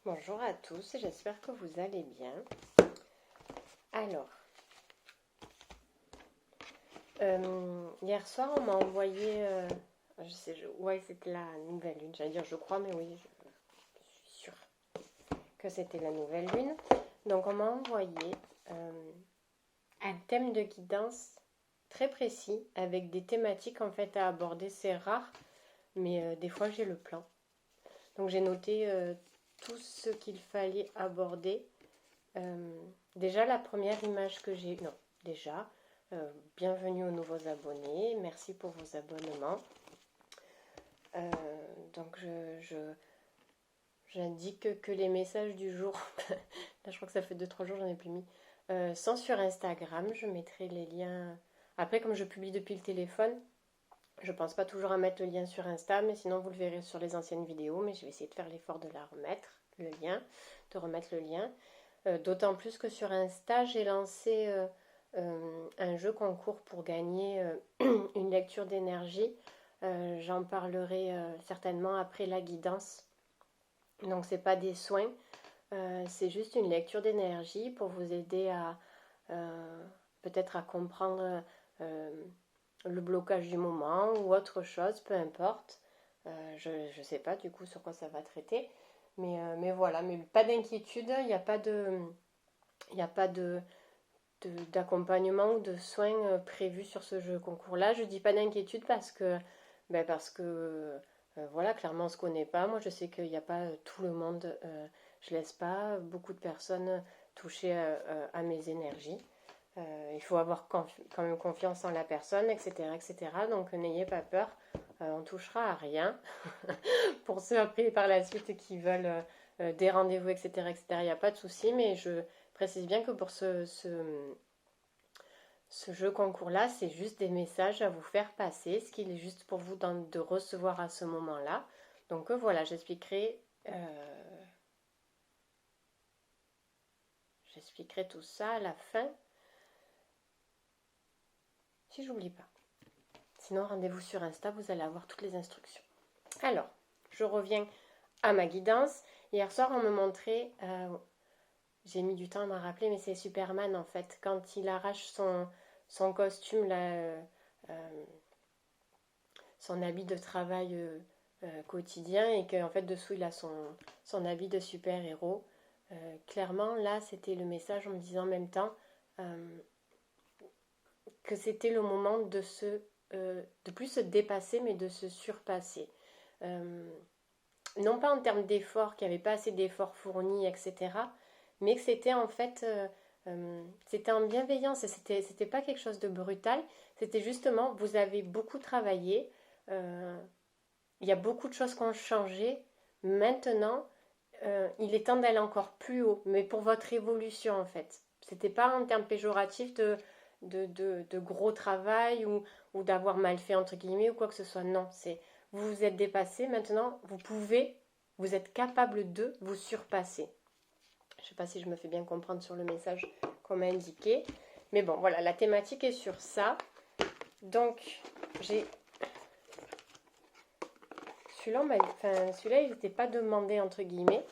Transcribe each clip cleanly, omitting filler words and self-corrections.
Bonjour à tous, j'espère que vous allez bien. Alors, hier soir on m'a envoyé, ouais c'était la nouvelle lune, j'allais dire je crois, mais oui, je suis sûre que c'était la nouvelle lune. Donc on m'a envoyé un thème de guidance très précis avec des thématiques en fait à aborder, c'est rare, mais des fois j'ai le plan. Donc j'ai noté tout ce qu'il fallait aborder. Déjà, la première image que j'ai... Non, déjà, bienvenue aux nouveaux abonnés. Merci pour vos abonnements. Euh, donc, j'indique que les messages du jour... Là, je crois que ça fait 2-3 jours, j'en ai plus mis. Sont sur Instagram. Je mettrai les liens... Après, comme je publie depuis le téléphone, je pense pas toujours à mettre le lien sur Insta, mais sinon, vous le verrez sur les anciennes vidéos. Mais je vais essayer de faire l'effort de la remettre, le lien, de remettre le lien. D'autant plus que sur Insta, j'ai lancé un jeu concours pour gagner une lecture d'énergie. J'en parlerai certainement après la guidance. Donc, c'est pas des soins, c'est juste une lecture d'énergie pour vous aider à peut-être à comprendre le blocage du moment ou autre chose, peu importe. Je ne sais pas du coup sur quoi ça va traiter. Mais voilà, mais pas d'inquiétude, il n'y a pas de, il n'y a pas d'accompagnement ou de soins prévus sur ce jeu concours-là. Je dis pas d'inquiétude parce que voilà, clairement on se connaît pas. Moi je sais qu'il n'y a pas tout le monde, je laisse pas beaucoup de personnes toucher à mes énergies. Il faut avoir quand même confiance en la personne, etc. etc. Donc n'ayez pas peur, on touchera à rien. Pour ceux après par la suite qui veulent des rendez-vous, etc. etc. Il n'y a pas de souci, mais je précise bien que pour ce jeu concours-là, c'est juste des messages à vous faire passer, ce qu'il est juste pour vous de recevoir à ce moment-là. Donc voilà, j'expliquerai tout ça à la fin, si j'oublie pas. Sinon, rendez-vous sur Insta, vous allez avoir toutes les instructions. Alors, je reviens à ma guidance. Hier soir, on me montrait, j'ai mis du temps à m'en rappeler, mais c'est Superman en fait, quand il arrache son costume, là, son habit de travail quotidien, et qu'en fait dessous il a son habit de super-héros. Clairement, là, c'était le message en me disant en même temps que c'était le moment de plus se dépasser, mais de se surpasser. Non pas en termes d'efforts, qu'il n'y avait pas assez d'efforts fournis, etc., mais que c'était en fait, c'était en bienveillance, et c'était pas quelque chose de brutal, c'était justement, vous avez beaucoup travaillé, il y a beaucoup de choses qui ont changé, maintenant, il est temps d'aller encore plus haut, mais pour votre évolution en fait. C'était pas en termes péjoratifs de gros travail ou d'avoir mal fait entre guillemets ou quoi que ce soit. Non, c'est vous vous êtes dépassé, maintenant vous êtes capable de vous surpasser. Je ne sais pas si je me fais bien comprendre sur le message qu'on m'a indiqué. Mais bon, voilà, la thématique est sur ça. Donc, celui-là, il n'était pas demandé, entre guillemets.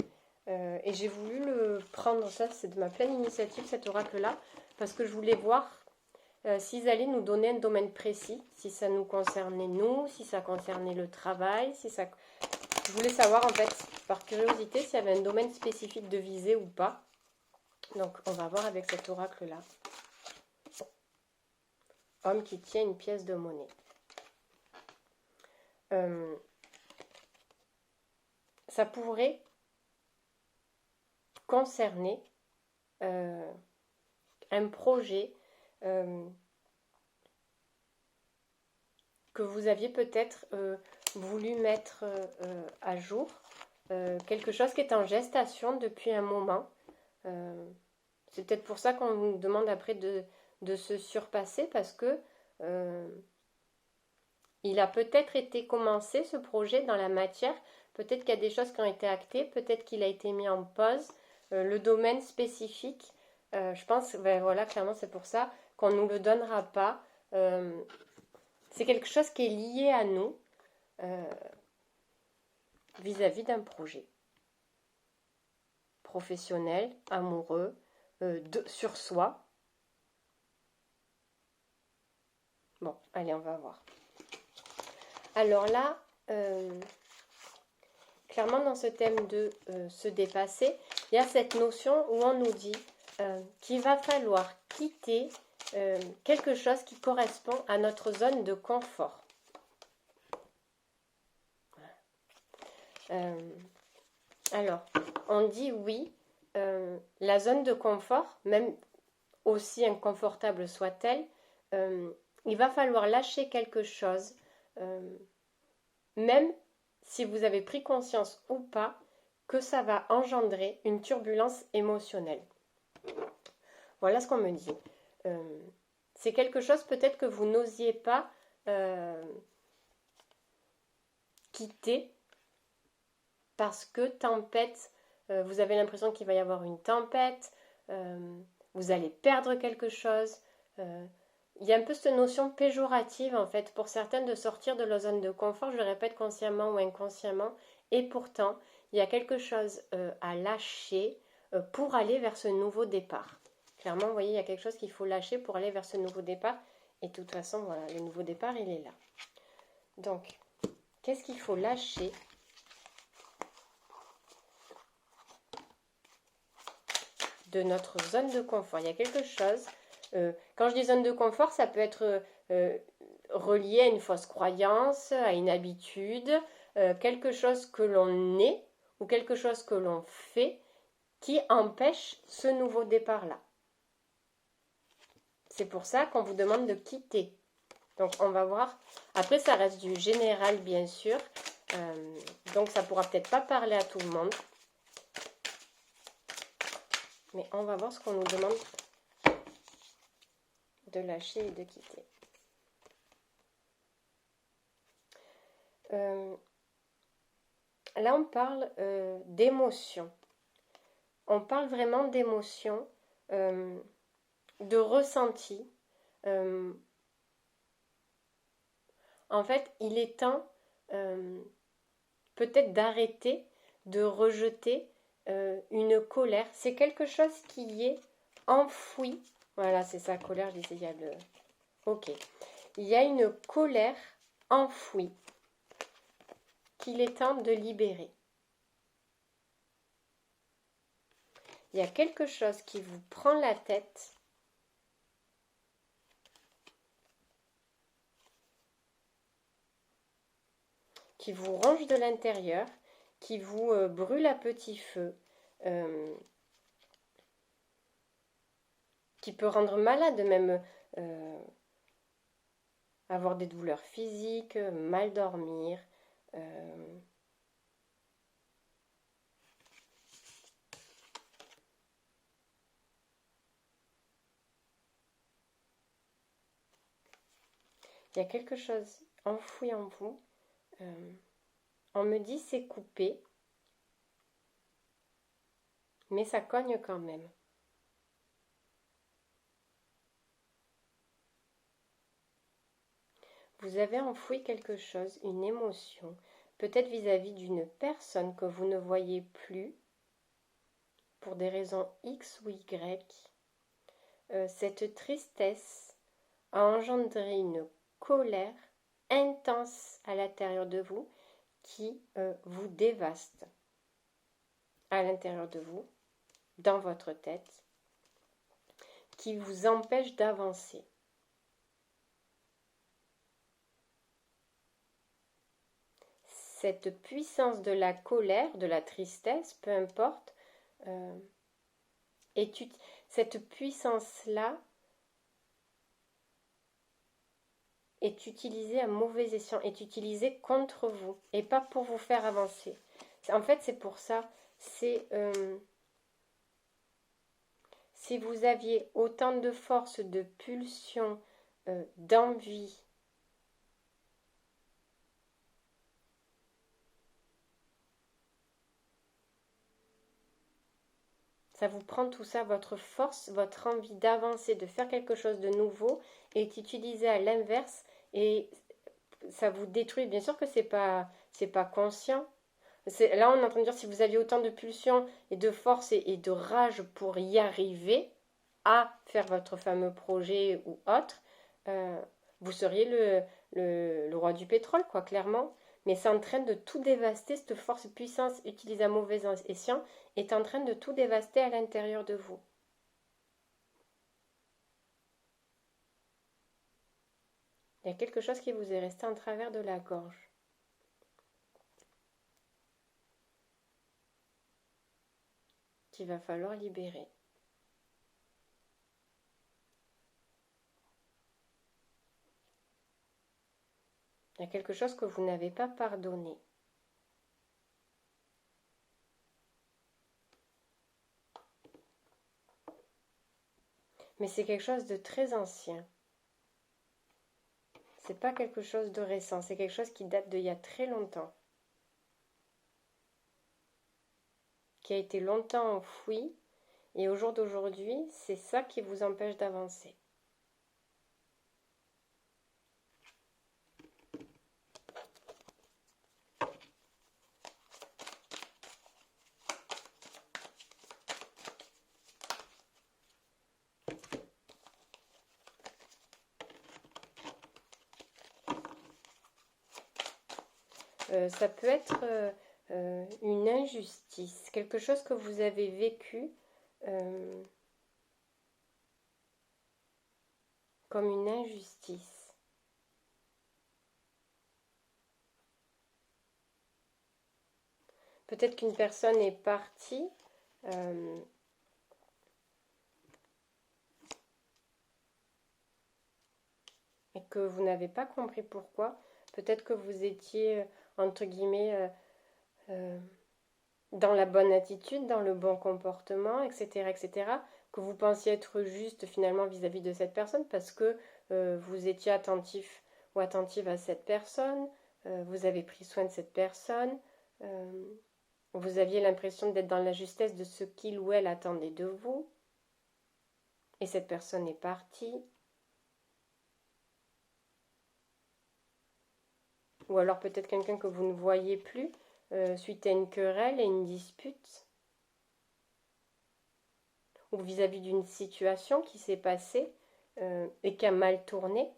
Et j'ai voulu le prendre, ça c'est de ma pleine initiative, cet oracle-là, parce que je voulais voir s'ils allaient nous donner un domaine précis, si ça nous concernait nous, si ça concernait le travail, si ça... Je voulais savoir en fait, par curiosité, s'il y avait un domaine spécifique de visée ou pas. Donc on va voir avec cet oracle-là. Homme qui tient une pièce de monnaie. Ça pourrait concerner un projet que vous aviez peut-être voulu mettre à jour, quelque chose qui est en gestation depuis un moment. C'est peut-être pour ça qu'on nous demande après de se surpasser, parce que il a peut-être été commencé ce projet dans la matière, peut-être qu'il y a des choses qui ont été actées, peut-être qu'il a été mis en pause, le domaine spécifique, je pense, ben voilà, clairement c'est pour ça qu'on ne nous le donnera pas. C'est quelque chose qui est lié à nous vis-à-vis d'un projet. professionnel, amoureux, sur soi. Bon, allez, on va voir. Alors là, clairement dans ce thème de se dépasser, il y a cette notion où on nous dit qu'il va falloir quitter quelque chose qui correspond à notre zone de confort. Alors, on dit oui, la zone de confort, même aussi inconfortable soit-elle, il va falloir lâcher quelque chose, même si vous avez pris conscience ou pas que ça va engendrer une turbulence émotionnelle. Voilà ce qu'on me dit. C'est quelque chose peut-être que vous n'osiez pas quitter parce que tempête, vous avez l'impression qu'il va y avoir une tempête, vous allez perdre quelque chose. Il y a un peu cette notion péjorative en fait pour certaines de sortir de leur zone de confort, je le répète consciemment ou inconsciemment, et pourtant il y a quelque chose à lâcher pour aller vers ce nouveau départ. Clairement, vous voyez, il y a quelque chose qu'il faut lâcher pour aller vers ce nouveau départ, et de toute façon, voilà, le nouveau départ, il est là. Donc, qu'est-ce qu'il faut lâcher ? De notre zone de confort. Il y a quelque chose, quand je dis zone de confort, ça peut être relié à une fausse croyance, à une habitude, quelque chose que l'on est ou quelque chose que l'on fait qui empêche ce nouveau départ-là. C'est pour ça qu'on vous demande de quitter. Donc on va voir. Après ça reste du général bien sûr. Donc ça ne pourra peut-être pas parler à tout le monde. Mais on va voir ce qu'on nous demande de lâcher et de quitter. Là, on parle d'émotion. On parle vraiment d'émotion, de ressenti. En fait, il est temps peut-être d'arrêter de rejeter une colère. C'est quelque chose qui est enfoui. Voilà, c'est ça, colère, je disais, il y a le... Ok. Il y a une colère enfouie qu'il est temps de libérer. Il y a quelque chose qui vous prend la tête, qui vous ronge de l'intérieur, qui vous brûle à petit feu, qui peut rendre malade même, avoir des douleurs physiques, mal dormir. Il y a quelque chose enfoui en vous. On me dit c'est coupé, mais ça cogne quand même. Vous avez enfoui quelque chose, une émotion, peut-être vis-à-vis d'une personne que vous ne voyez plus, pour des raisons X ou Y. Cette tristesse a engendré une colère intense à l'intérieur de vous qui vous dévaste à l'intérieur de vous, dans votre tête, qui vous empêche d'avancer. Cette puissance de la colère, de la tristesse, peu importe, cette puissance-là est utilisée à mauvais escient, est utilisée contre vous et pas pour vous faire avancer. En fait, c'est pour ça, c'est si vous aviez autant de force, de pulsion, d'envie, ça vous prend tout ça, votre force, votre envie d'avancer, de faire quelque chose de nouveau est utilisée à l'inverse et ça vous détruit. Bien sûr que c'est pas conscient. Là, on est en train de dire, si vous aviez autant de pulsions et de force et de rage pour y arriver à faire votre fameux projet ou autre, euh, vous seriez le roi du pétrole, quoi, clairement. Mais c'est en train de tout dévaster, cette force puissance utilisée à mauvais escient est en train de tout dévaster à l'intérieur de vous. Il y a quelque chose qui vous est resté en travers de la gorge. Qu'il va falloir libérer. Il y a quelque chose que vous n'avez pas pardonné. Mais c'est quelque chose de très ancien. C'est pas quelque chose de récent, c'est quelque chose qui date d'il y a très longtemps. Qui a été longtemps enfoui. Et au jour d'aujourd'hui, c'est ça qui vous empêche d'avancer. Ça peut être une injustice, quelque chose que vous avez vécu comme une injustice. Peut-être qu'une personne est partie et que vous n'avez pas compris pourquoi. Peut-être que vous étiez, entre guillemets, dans la bonne attitude, dans le bon comportement, etc., etc., que vous pensiez être juste finalement vis-à-vis de cette personne parce que vous étiez attentif ou attentive à cette personne, vous avez pris soin de cette personne, vous aviez l'impression d'être dans la justesse de ce qu'il ou elle attendait de vous, et cette personne est partie. Ou alors peut-être quelqu'un que vous ne voyez plus suite à une querelle et une dispute. Ou vis-à-vis d'une situation qui s'est passée et qui a mal tourné.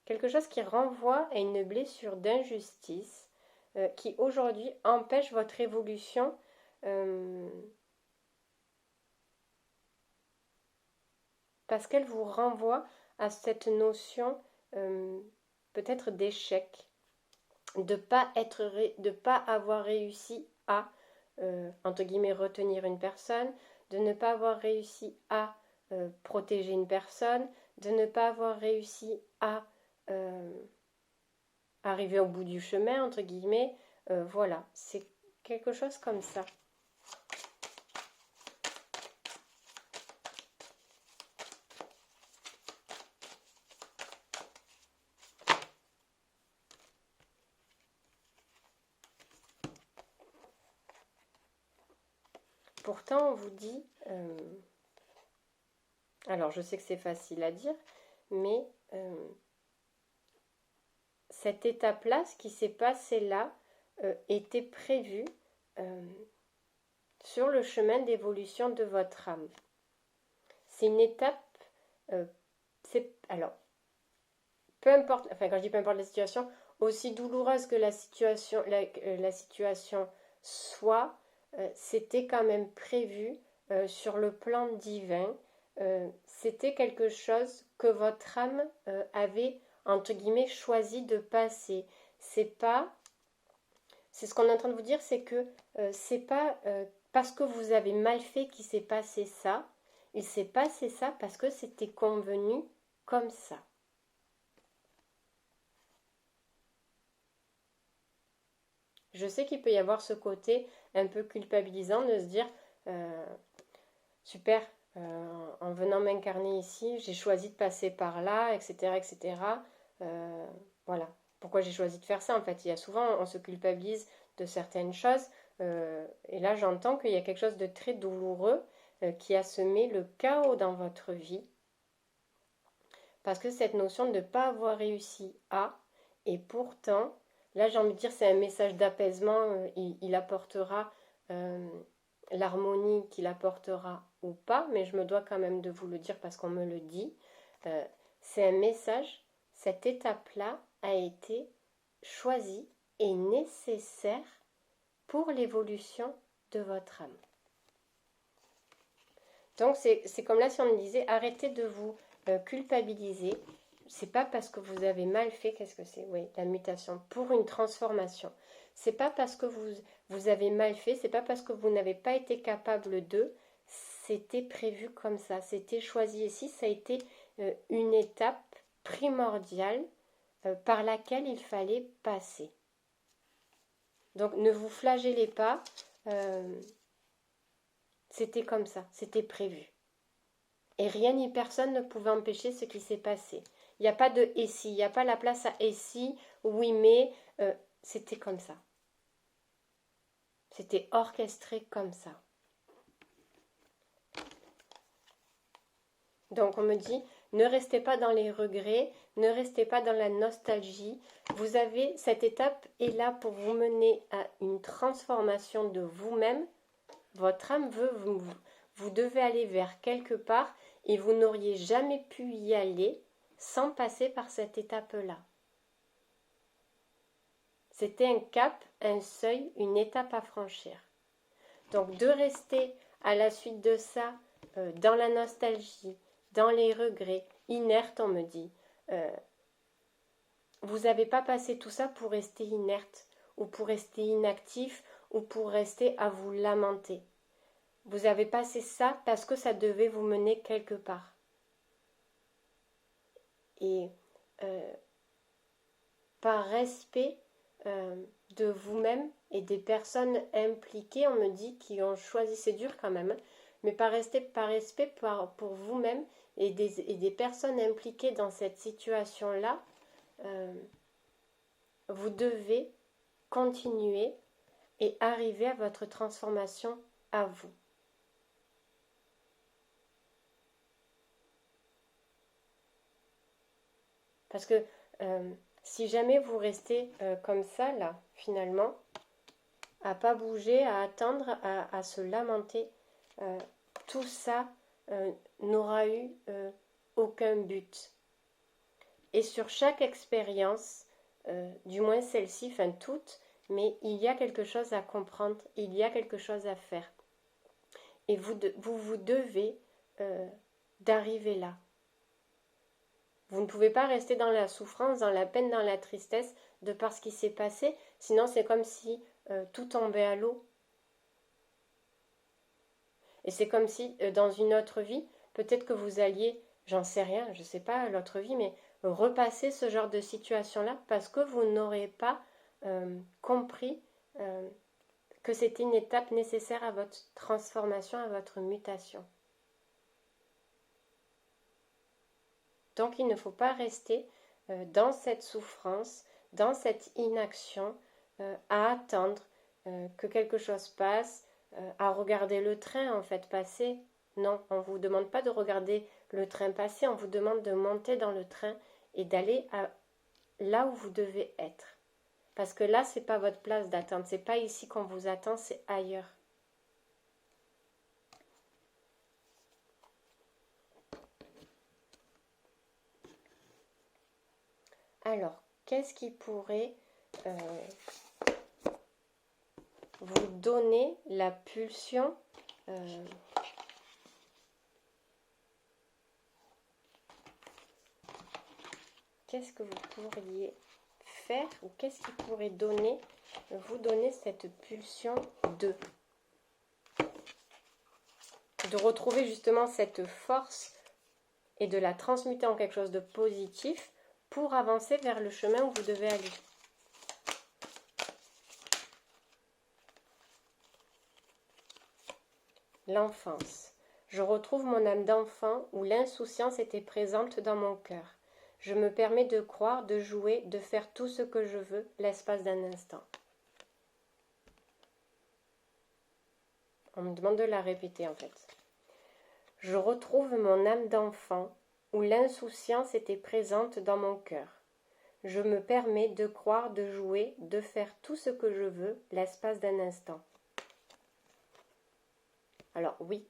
Quelque chose qui renvoie à une blessure d'injustice qui aujourd'hui empêche votre évolution parce qu'elle vous renvoie à cette notion peut-être d'échec, de pas avoir réussi à entre guillemets retenir une personne, de ne pas avoir réussi à protéger une personne, de ne pas avoir réussi à arriver au bout du chemin, entre guillemets. Voilà, c'est quelque chose comme ça. Pourtant, on vous dit, alors je sais que c'est facile à dire, mais cette étape-là, ce qui s'est passé là, était prévu sur le chemin d'évolution de votre âme. C'est une étape, alors, peu importe, enfin quand je dis peu importe la situation, aussi douloureuse que la situation soit, c'était quand même prévu sur le plan divin. C'était quelque chose que votre âme avait entre guillemets choisi de passer. C'est ce qu'on est en train de vous dire, c'est que c'est pas parce que vous avez mal fait qu'il s'est passé ça. Il s'est passé ça parce que c'était convenu comme ça. Je sais qu'il peut y avoir ce côté un peu culpabilisant de se dire super, en venant m'incarner ici, j'ai choisi de passer par là, etc. etc. Voilà. Pourquoi j'ai choisi de faire ça en fait? Il y a souvent, on se culpabilise de certaines choses. Et là, j'entends qu'il y a quelque chose de très douloureux qui a semé le chaos dans votre vie. Parce que cette notion de ne pas avoir réussi à Et pourtant, là j'ai envie de dire c'est un message d'apaisement, il apportera l'harmonie qu'il apportera ou pas, mais je me dois quand même de vous le dire parce qu'on me le dit. C'est un message, cette étape-là a été choisie et nécessaire pour l'évolution de votre âme. Donc c'est comme là si on me disait arrêtez de vous culpabiliser. C'est pas parce que vous avez mal fait, qu'est-ce que c'est? Oui, la mutation pour une transformation. C'est pas parce que vous avez mal fait, c'est pas parce que vous n'avez pas été capable de, c'était prévu comme ça, c'était choisi ici, ça a été une étape primordiale par laquelle il fallait passer. Donc ne vous flagellez pas, c'était comme ça, c'était prévu. Et rien ni personne ne pouvait empêcher ce qui s'est passé. Il n'y a pas de et si, il n'y a pas la place à et si, oui mais, c'était comme ça. C'était orchestré comme ça. Donc on me dit, ne restez pas dans les regrets, ne restez pas dans la nostalgie. Vous avez, cette étape est là pour vous mener à une transformation de vous-même. Votre âme veut, vous devez aller vers quelque part et vous n'auriez jamais pu y aller sans passer par cette étape-là. C'était un cap, un seuil, une étape à franchir. Donc de rester à la suite de ça dans la nostalgie, dans les regrets, inerte on me dit. Vous n'avez pas passé tout ça pour rester inerte ou pour rester inactif ou pour rester à vous lamenter. Vous avez passé ça parce que ça devait vous mener quelque part. Et par respect de vous-même et des personnes impliquées, on me dit, qui ont choisi, c'est dur quand même, mais par respect pour vous-même et des personnes impliquées dans cette situation-là, vous devez continuer et arriver à votre transformation à vous. Parce que si jamais vous restez comme ça, là, finalement, à pas bouger, à attendre, à se lamenter, tout ça n'aura eu aucun but. Et sur chaque expérience, du moins celle-ci, enfin toutes, mais il y a quelque chose à comprendre, il y a quelque chose à faire. Et vous devez d'arriver là. Vous ne pouvez pas rester dans la souffrance, dans la peine, dans la tristesse de par ce qui s'est passé, sinon c'est comme si tout tombait à l'eau. Et c'est comme si dans une autre vie, peut-être que vous alliez, j'en sais rien, je ne sais pas l'autre vie, mais repasser ce genre de situation-là parce que vous n'aurez pas compris que c'était une étape nécessaire à votre transformation, à votre mutation. Donc il ne faut pas rester dans cette souffrance, dans cette inaction, à attendre que quelque chose passe, à regarder le train en fait passer. Non, on ne vous demande pas de regarder le train passer, on vous demande de monter dans le train et d'aller là où vous devez être. Parce que là, ce n'est pas votre place d'attente, ce n'est pas ici qu'on vous attend, c'est ailleurs. Alors, qu'est-ce qui pourrait vous donner la pulsion qu'est-ce que vous pourriez faire ou qu'est-ce qui pourrait vous donner cette pulsion de retrouver justement cette force et de la transmuter en quelque chose de positif pour avancer vers le chemin où vous devez aller. L'enfance. Je retrouve mon âme d'enfant où l'insouciance était présente dans mon cœur. Je me permets de croire, de jouer, de faire tout ce que je veux l'espace d'un instant. On me demande de la répéter en fait. Je retrouve mon âme d'enfant où l'insouciance était présente dans mon cœur. je me permets de croire, de jouer, de faire tout ce que je veux l'espace d'un instant. Alors oui,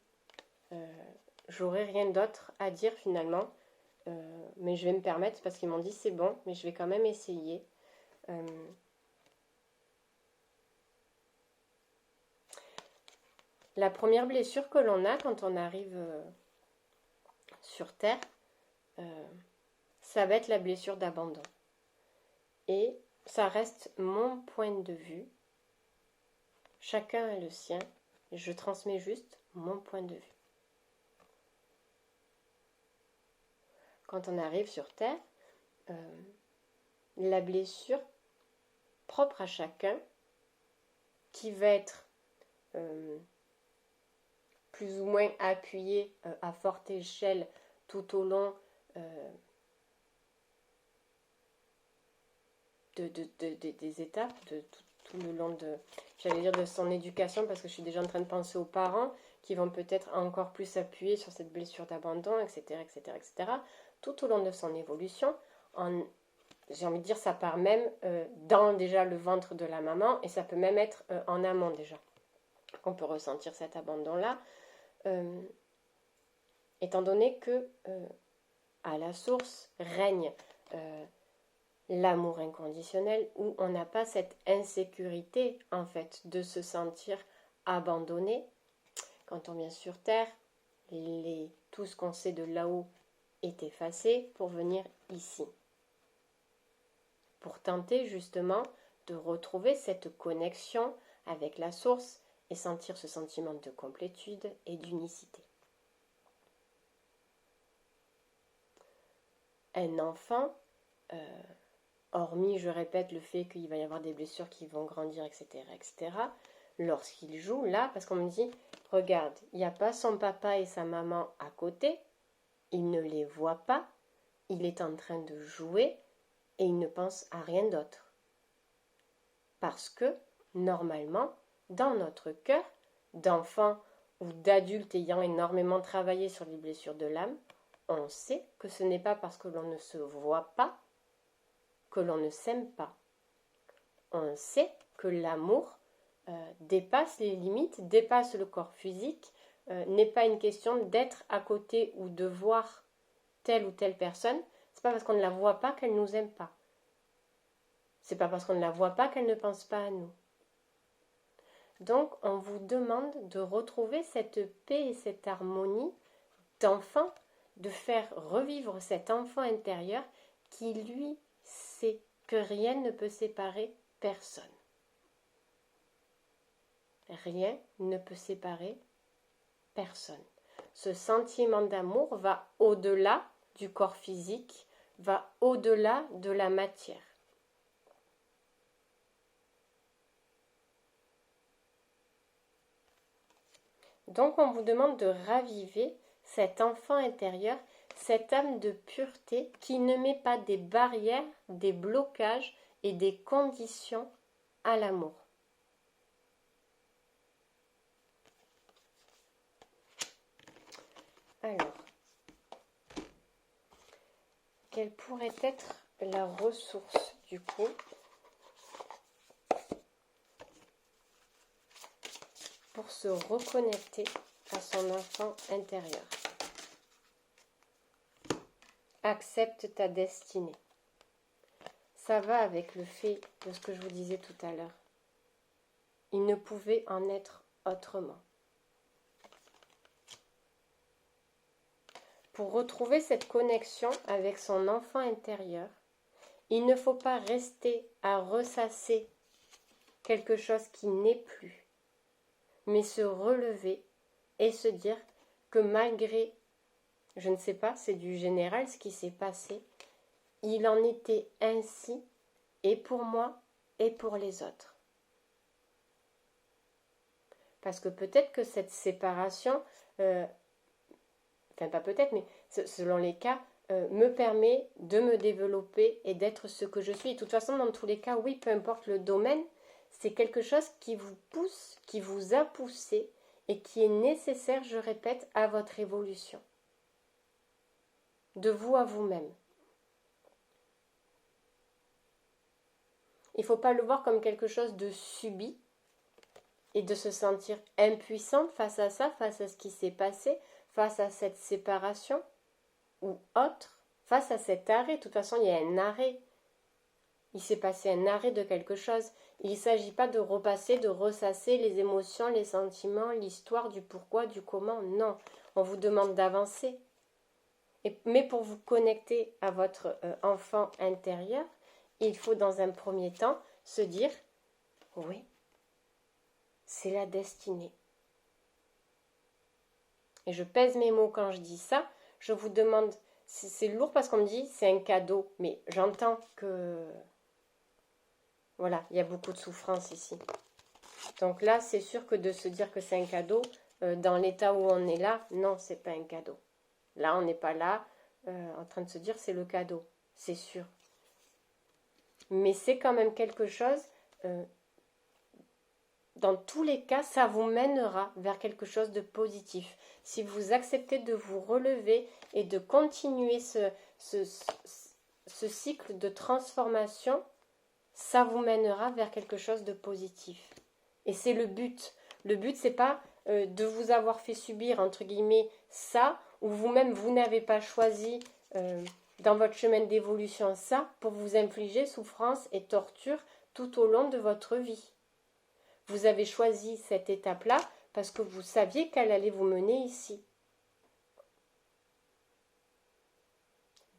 j'aurais rien d'autre à dire finalement, mais je vais me permettre parce qu'ils m'ont dit c'est bon, mais je vais quand même essayer. La première blessure que l'on a quand on arrive sur Terre, ça va être la blessure d'abandon. Et ça reste mon point de vue. Chacun a le sien. Je transmets juste mon point de vue. Quand on arrive sur Terre, la blessure propre à chacun, qui va être plus ou moins appuyée à forte échelle tout au long des étapes, tout le long de son éducation, parce que je suis déjà en train de penser aux parents qui vont peut-être encore plus appuyer sur cette blessure d'abandon, etc., etc., etc. Tout au long de son évolution, j'ai envie de dire, ça part même dans déjà le ventre de la maman, et ça peut même être en amont déjà, qu'on peut ressentir cet abandon-là, étant donné que à la source règne l'amour inconditionnel, où on n'a pas cette insécurité en fait de se sentir abandonné. Quand on vient sur Terre, tout ce qu'on sait de là-haut est effacé pour venir ici, pour tenter justement de retrouver cette connexion avec la source et sentir ce sentiment de complétude et d'unicité. Un enfant, hormis, je répète, le fait qu'il va y avoir des blessures qui vont grandir, etc., etc., lorsqu'il joue, là, parce qu'on me dit, regarde, il n'y a pas son papa et sa maman à côté, il ne les voit pas, il est en train de jouer et il ne pense à rien d'autre. Parce que, normalement, dans notre cœur, d'enfant ou d'adulte ayant énormément travaillé sur les blessures de l'âme, on sait que ce n'est pas parce que l'on ne se voit pas que l'on ne s'aime pas. On sait que l'amour dépasse les limites, dépasse le corps physique, n'est pas une question d'être à côté ou de voir telle ou telle personne. C'est pas parce qu'on ne la voit pas qu'elle nous aime pas. C'est pas parce qu'on ne la voit pas qu'elle ne pense pas à nous. Donc, on vous demande de retrouver cette paix et cette harmonie d'enfant, de faire revivre cet enfant intérieur qui, lui, sait que rien ne peut séparer personne. Rien ne peut séparer personne. Ce sentiment d'amour va au-delà du corps physique, va au-delà de la matière. Donc on vous demande de raviver cet enfant intérieur, cette âme de pureté qui ne met pas des barrières, des blocages et des conditions à l'amour. Alors, quelle pourrait être la ressource du coup pour se reconnecter à son enfant intérieur? Accepte ta destinée. Ça va avec le fait de ce que je vous disais tout à l'heure. Il ne pouvait en être autrement. Pour retrouver cette connexion avec son enfant intérieur, il ne faut pas rester à ressasser quelque chose qui n'est plus, mais se relever et se dire que malgré, je ne sais pas, c'est du général ce qui s'est passé, il en était ainsi et pour moi et pour les autres. Parce que peut-être que cette séparation, enfin pas peut-être, mais selon les cas, me permet de me développer et d'être ce que je suis. Et de toute façon, dans tous les cas, oui, peu importe le domaine, c'est quelque chose qui vous pousse, qui vous a poussé et qui est nécessaire, je répète, à votre évolution. De vous à vous-même. Il ne faut pas le voir comme quelque chose de subi et de se sentir impuissant face à ça, face à ce qui s'est passé, face à cette séparation ou autre, face à cet arrêt. De toute façon, il y a un arrêt. Il s'est passé un arrêt de quelque chose. Il ne s'agit pas de repasser, de ressasser les émotions, les sentiments, l'histoire du pourquoi, du comment. Non, on vous demande d'avancer. Mais pour vous connecter à votre enfant intérieur, il faut dans un premier temps se dire, oui, c'est la destinée. Et je pèse mes mots quand je dis ça. Je vous demande, c'est lourd parce qu'on me dit c'est un cadeau, mais j'entends que, voilà, il y a beaucoup de souffrance ici. Donc là, c'est sûr que de se dire que c'est un cadeau, dans l'état où on est là, non, c'est pas un cadeau. Là, on n'est pas là en train de se dire c'est le cadeau, c'est sûr. Mais c'est quand même quelque chose, dans tous les cas, ça vous mènera vers quelque chose de positif. Si vous acceptez de vous relever et de continuer ce cycle de transformation, ça vous mènera vers quelque chose de positif. Et c'est le but. Le but, c'est pas de vous avoir fait subir, entre guillemets, ça, ou vous-même, vous n'avez pas choisi dans votre chemin d'évolution ça, pour vous infliger souffrance et torture tout au long de votre vie. Vous avez choisi cette étape-là parce que vous saviez qu'elle allait vous mener ici.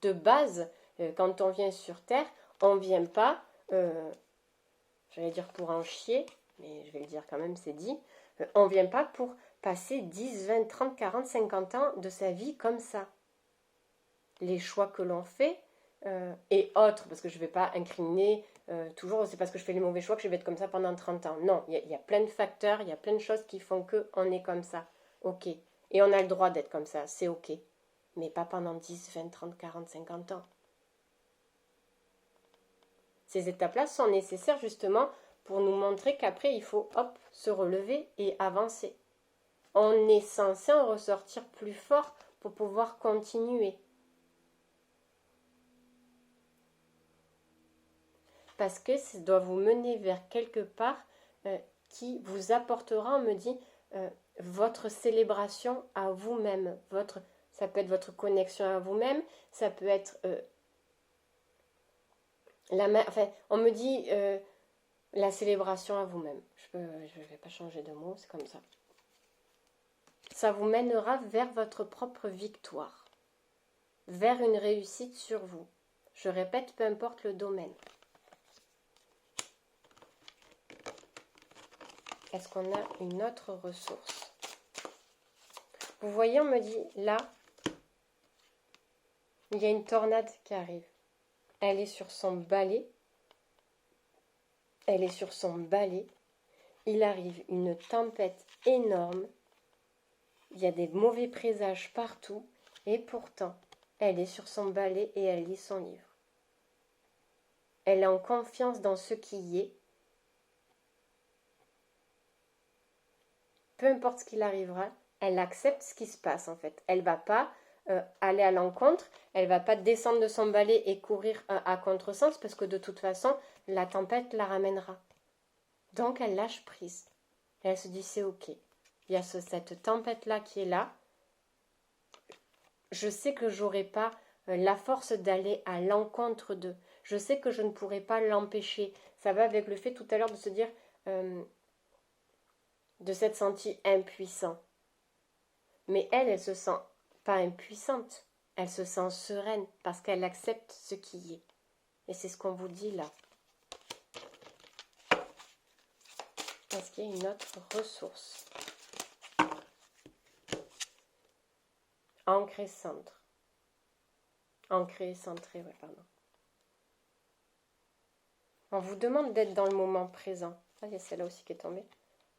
De base, quand on vient sur Terre, on ne vient pas, j'allais dire pour en chier, mais je vais le dire quand même, c'est dit, on ne vient pas pour passer 10, 20, 30, 40, 50 ans de sa vie comme ça. Les choix que l'on fait, et autres, parce que je ne vais pas incriminer toujours, c'est parce que je fais les mauvais choix que je vais être comme ça pendant 30 ans. Non, il y a plein de facteurs, il y a plein de choses qui font qu'on est comme ça. Ok. Et on a le droit d'être comme ça, c'est ok. Mais pas pendant 10, 20, 30, 40, 50 ans. Ces étapes-là sont nécessaires justement pour nous montrer qu'après, il faut, hop, se relever et avancer. On est censé en ressortir plus fort pour pouvoir continuer. Parce que ça doit vous mener vers quelque part qui vous apportera, on me dit, votre célébration à vous-même. Ça peut être votre connexion à vous-même, ça peut être on me dit la célébration à vous-même. Je ne vais pas changer de mot, c'est comme ça. Ça vous mènera vers votre propre victoire, vers une réussite sur vous. Je répète, peu importe le domaine. Est-ce qu'on a une autre ressource? Vous voyez, on me dit, là, il y a une tornade qui arrive. Elle est sur son balai. Elle est sur son balai. Il arrive une tempête énorme. Il y a des mauvais présages partout. Et pourtant, elle est sur son balai et elle lit son livre. Elle est en confiance dans ce qui y est. Peu importe ce qu'il arrivera, elle accepte ce qui se passe en fait. Elle ne va pas aller à l'encontre, elle ne va pas descendre de son balai et courir à contresens parce que de toute façon, la tempête la ramènera. Donc elle lâche prise. Et elle se dit c'est ok. Il y a cette tempête-là qui est là. Je sais que j'aurai pas la force d'aller à l'encontre d'eux. Je sais que je ne pourrai pas l'empêcher. Ça va avec le fait tout à l'heure de se dire... de s'être sentie impuissant. Mais elle se sent pas impuissante, elle se sent sereine parce qu'elle accepte ce qui y est. Et c'est ce qu'on vous dit là. Est-ce qu'il y a une autre ressource? Ancré centre. Ancré centré, ouais, pardon. On vous demande d'être dans le moment présent. Ah, il y a celle-là aussi qui est tombée.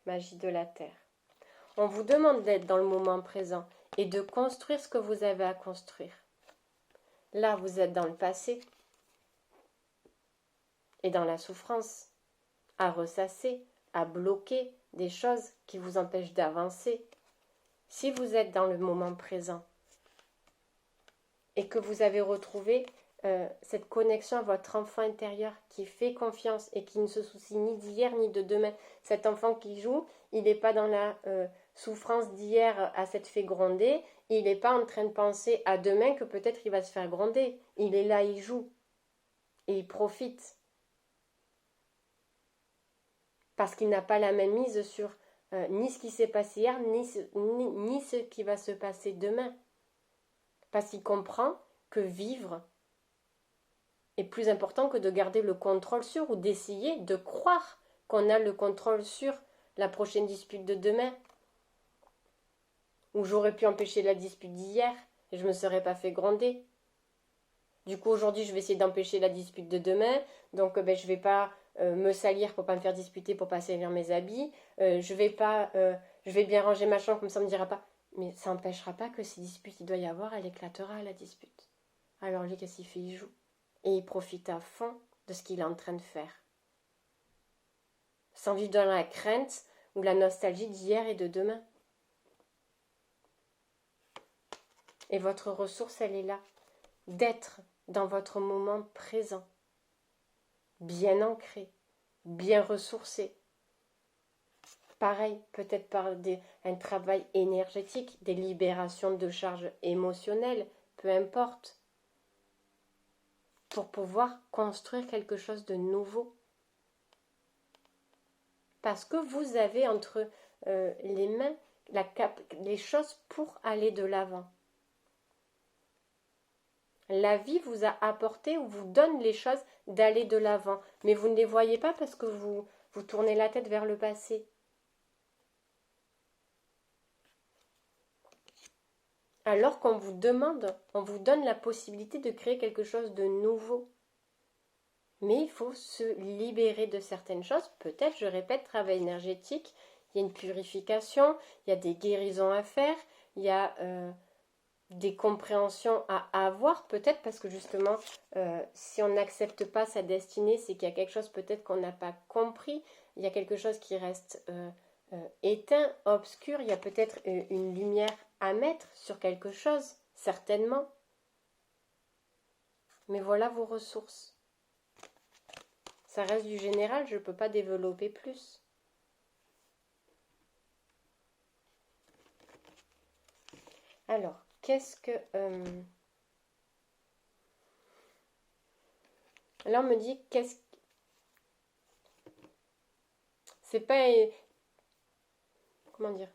Magie de la terre. On vous demande d'être dans le moment présent et de construire ce que vous avez à construire. Là, vous êtes dans le passé et dans la souffrance, à ressasser, à bloquer des choses qui vous empêchent d'avancer. Si vous êtes dans le moment présent et que vous avez retrouvé cette connexion à votre enfant intérieur qui fait confiance et qui ne se soucie ni d'hier ni de demain. Cet enfant qui joue, il n'est pas dans la souffrance d'hier à s'être fait gronder, il n'est pas en train de penser à demain que peut-être il va se faire gronder. Il est là, il joue et il profite. Parce qu'il n'a pas la même mise sur ni ce qui s'est passé hier, ni ce qui va se passer demain. Parce qu'il comprend que vivre est plus important que de garder le contrôle sur ou d'essayer de croire qu'on a le contrôle sur la prochaine dispute de demain. Ou j'aurais pu empêcher la dispute d'hier et je ne me serais pas fait gronder. Du coup, aujourd'hui, je vais essayer d'empêcher la dispute de demain. Donc, je ne vais pas me salir pour ne pas me faire disputer, pour ne pas salir mes habits. Je vais bien ranger ma chambre, comme ça on ne me dira pas. Mais ça n'empêchera pas que si dispute il doit y avoir, elle éclatera à la dispute. Alors lui, qu'est-ce qu'il fait? Il joue. Et il profite à fond de ce qu'il est en train de faire. Sans vivre dans la crainte ou la nostalgie d'hier et de demain. Et votre ressource, elle est là. D'être dans votre moment présent. Bien ancré. Bien ressourcé. Pareil, peut-être par un travail énergétique, des libérations de charges émotionnelles, peu importe. Pour pouvoir construire quelque chose de nouveau. Parce que vous avez entre les mains les choses pour aller de l'avant. La vie vous a apporté ou vous donne les choses d'aller de l'avant. Mais vous ne les voyez pas parce que vous tournez la tête vers le passé. Alors qu'on vous demande, on vous donne la possibilité de créer quelque chose de nouveau. Mais il faut se libérer de certaines choses. Peut-être, je répète, travail énergétique, il y a une purification, il y a des guérisons à faire, il y a des compréhensions à avoir, peut-être parce que justement, si on n'accepte pas sa destinée, c'est qu'il y a quelque chose peut-être qu'on n'a pas compris, il y a quelque chose qui reste éteint, obscur, il y a peut-être une lumière à mettre sur quelque chose, certainement. Mais voilà vos ressources. Ça reste du général, je ne peux pas développer plus. Alors, qu'est-ce que... Là, on me dit, c'est pas... Comment dire?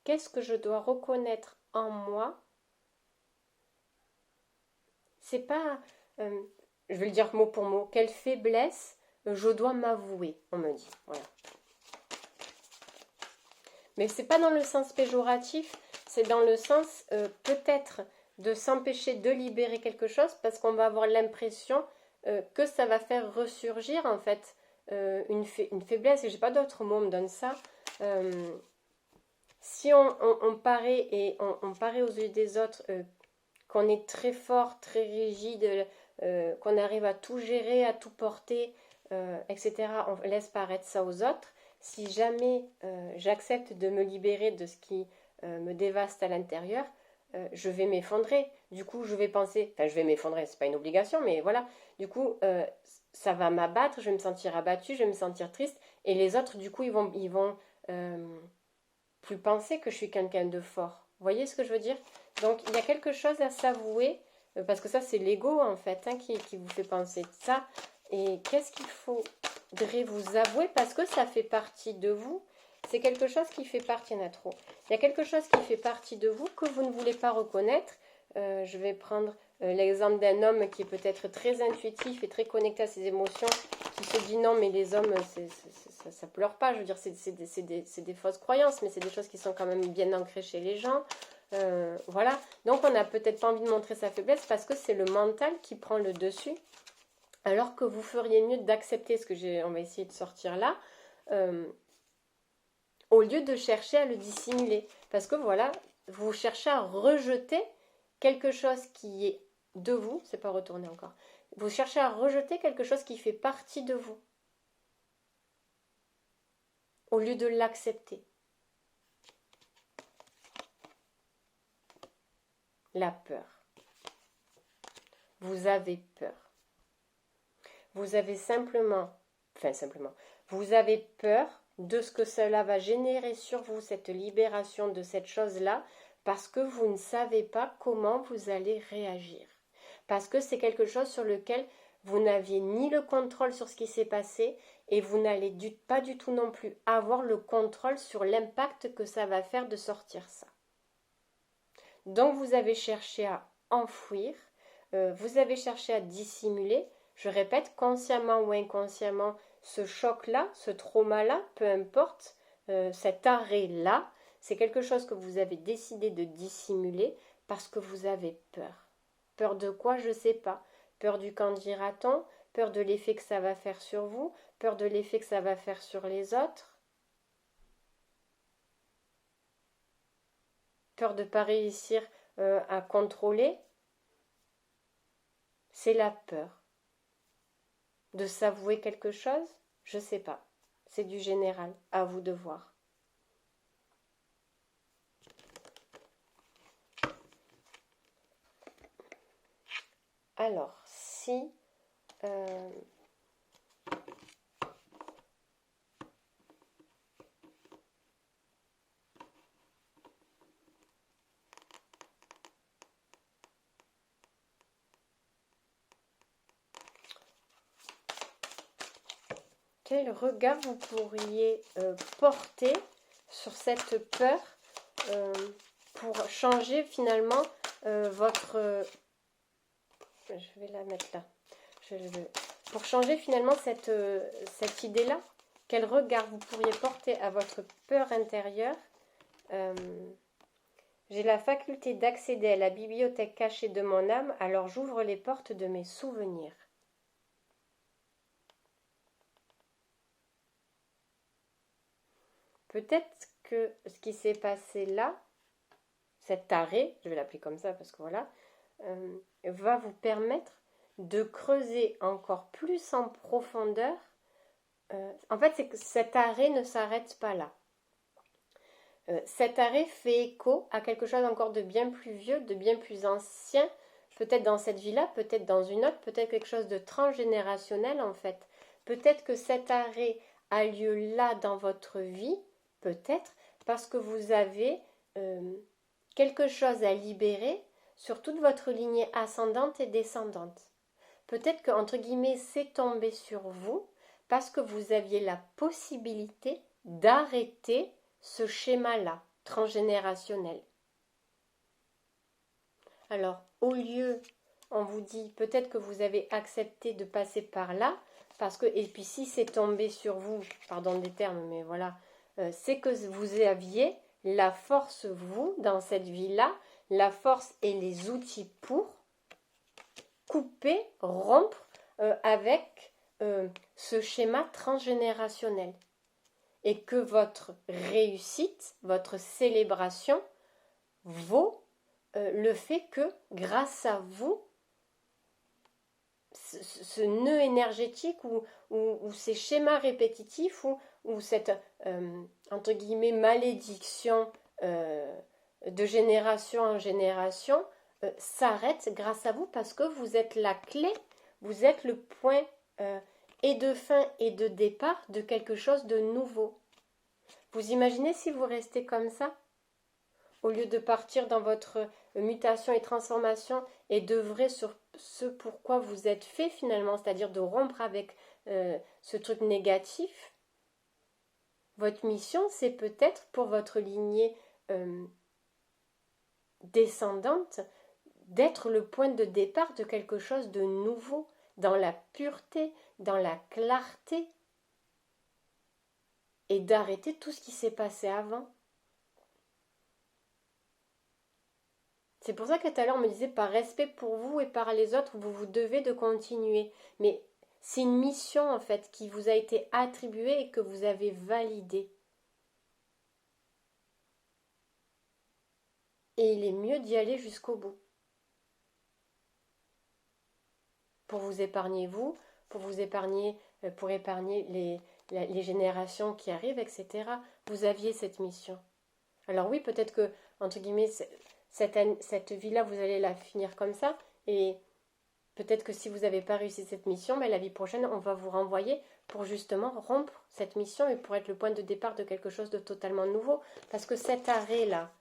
Qu'est-ce que je dois reconnaître en moi? C'est pas... je vais le dire mot pour mot. Quelle faiblesse je dois m'avouer, on me dit. Voilà. Mais c'est pas dans le sens péjoratif, c'est dans le sens peut-être de s'empêcher de libérer quelque chose parce qu'on va avoir l'impression que ça va faire ressurgir en fait une faiblesse, et j'ai pas d'autre mot, on me donne ça. Si on paraît et on paraît aux yeux des autres qu'on est très fort, très rigide, qu'on arrive à tout gérer, à tout porter, etc., on laisse paraître ça aux autres. Si jamais j'accepte de me libérer de ce qui me dévaste à l'intérieur, je vais m'effondrer. Du coup, je vais penser, enfin, je vais m'effondrer, c'est pas une obligation, mais voilà. Du coup, ça va m'abattre, je vais me sentir abattue, je vais me sentir triste, et les autres, du coup, ils vont plus penser que je suis quelqu'un de fort. Vous voyez ce que je veux dire? Donc, il y a quelque chose à s'avouer, parce que ça, c'est l'ego, en fait, hein, qui vous fait penser ça. Et qu'est-ce qu'il faudrait vous avouer? Parce que ça fait partie de vous. C'est quelque chose qui fait partie, il y en a trop. Il y a quelque chose qui fait partie de vous que vous ne voulez pas reconnaître. Je vais prendre l'exemple d'un homme qui est peut-être très intuitif et très connecté à ses émotions, qui se dit non, mais les hommes, ça pleure pas. Je veux dire, c'est des fausses croyances, mais c'est des choses qui sont quand même bien ancrées chez les gens. Voilà. Donc, on n'a peut-être pas envie de montrer sa faiblesse parce que c'est le mental qui prend le dessus. Alors que vous feriez mieux d'accepter ce que on va essayer de sortir là, au lieu de chercher à le dissimuler. Parce que voilà, vous cherchez à rejeter quelque chose qui est de vous, c'est pas retourné encore, vous cherchez à rejeter quelque chose qui fait partie de vous, au lieu de l'accepter. La peur. Vous avez peur. Vous avez vous avez peur de ce que cela va générer sur vous, cette libération de cette chose-là, parce que vous ne savez pas comment vous allez réagir. Parce que c'est quelque chose sur lequel vous n'aviez ni le contrôle sur ce qui s'est passé et vous n'allez pas du tout non plus avoir le contrôle sur l'impact que ça va faire de sortir ça. Donc vous avez cherché à enfouir, vous avez cherché à dissimuler, je répète, consciemment ou inconsciemment, ce choc-là, ce trauma-là, peu importe, cet arrêt-là, c'est quelque chose que vous avez décidé de dissimuler parce que vous avez peur. Peur de quoi, je ne sais pas. Peur du qu'en dira-t-on, peur de l'effet que ça va faire sur vous, peur de l'effet que ça va faire sur les autres, peur de ne pas réussir à contrôler. C'est la peur. De s'avouer quelque chose, je ne sais pas. C'est du général, à vous de voir. Alors, si quel regard vous pourriez porter sur cette peur pour changer finalement votre... je vais la mettre là. Pour changer finalement cette idée-là, quel regard vous pourriez porter à votre peur intérieure. J'ai la faculté d'accéder à la bibliothèque cachée de mon âme, alors j'ouvre les portes de mes souvenirs. Peut-être que ce qui s'est passé là, cet arrêt, je vais l'appeler comme ça parce que voilà, va vous permettre de creuser encore plus en profondeur. En fait, c'est que cet arrêt ne s'arrête pas là. Cet arrêt fait écho à quelque chose encore de bien plus vieux, de bien plus ancien, peut-être dans cette vie-là, peut-être dans une autre, peut-être quelque chose de transgénérationnel en fait. Peut-être que cet arrêt a lieu là dans votre vie, peut-être parce que vous avez quelque chose à libérer sur toute votre lignée ascendante et descendante. Peut-être que, entre guillemets, c'est tombé sur vous parce que vous aviez la possibilité d'arrêter ce schéma-là, transgénérationnel. Alors, au lieu, on vous dit peut-être que vous avez accepté de passer par là, parce que, et puis si c'est tombé sur vous, pardon des termes, mais voilà, c'est que vous aviez la force, vous, dans cette vie-là, la force et les outils pour couper, rompre avec ce schéma transgénérationnel. Et que votre réussite, votre célébration vaut le fait que, grâce à vous, ce nœud énergétique ou ces schémas répétitifs ou cette, entre guillemets, malédiction de génération en génération s'arrête grâce à vous parce que vous êtes la clé, vous êtes le point et de fin et de départ de quelque chose de nouveau. Vous imaginez si vous restez comme ça, au lieu de partir dans votre mutation et transformation et d'œuvrer sur ce pourquoi vous êtes fait finalement, c'est-à-dire de rompre avec ce truc négatif. Votre mission, c'est peut-être pour votre lignée descendante d'être le point de départ de quelque chose de nouveau, dans la pureté, dans la clarté, et d'arrêter tout ce qui s'est passé avant. C'est pour ça que tout à l'heure on me disait par respect pour vous et par les autres, vous devez de continuer. Mais c'est une mission en fait qui vous a été attribuée et que vous avez validée. Et il est mieux d'y aller jusqu'au bout. Pour vous épargner vous, pour épargner les générations qui arrivent, etc. Vous aviez cette mission. Alors oui, peut-être que, entre guillemets, cette vie-là, vous allez la finir comme ça. Et peut-être que si vous n'avez pas réussi cette mission, mais la vie prochaine, on va vous renvoyer pour justement rompre cette mission et pour être le point de départ de quelque chose de totalement nouveau. Parce que cet arrêt-là,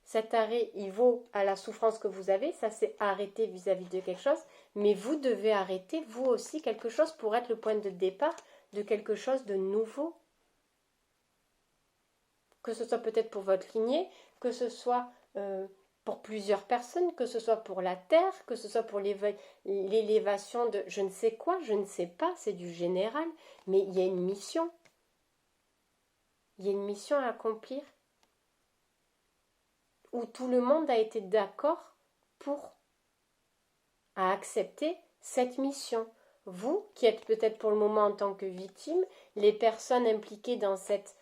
cet arrêt, il vaut à la souffrance que vous avez, ça c'est arrêter vis-à-vis de quelque chose, mais vous devez arrêter, vous aussi, quelque chose pour être le point de départ de quelque chose de nouveau. Que ce soit peut-être pour votre lignée, que ce soit pour plusieurs personnes, que ce soit pour la terre, que ce soit pour l'élévation de je ne sais quoi, je ne sais pas, c'est du général, mais il y a une mission. Il y a une mission à accomplir où tout le monde a été d'accord pour accepter cette mission. Vous, qui êtes peut-être pour le moment en tant que victime, les personnes impliquées dans cette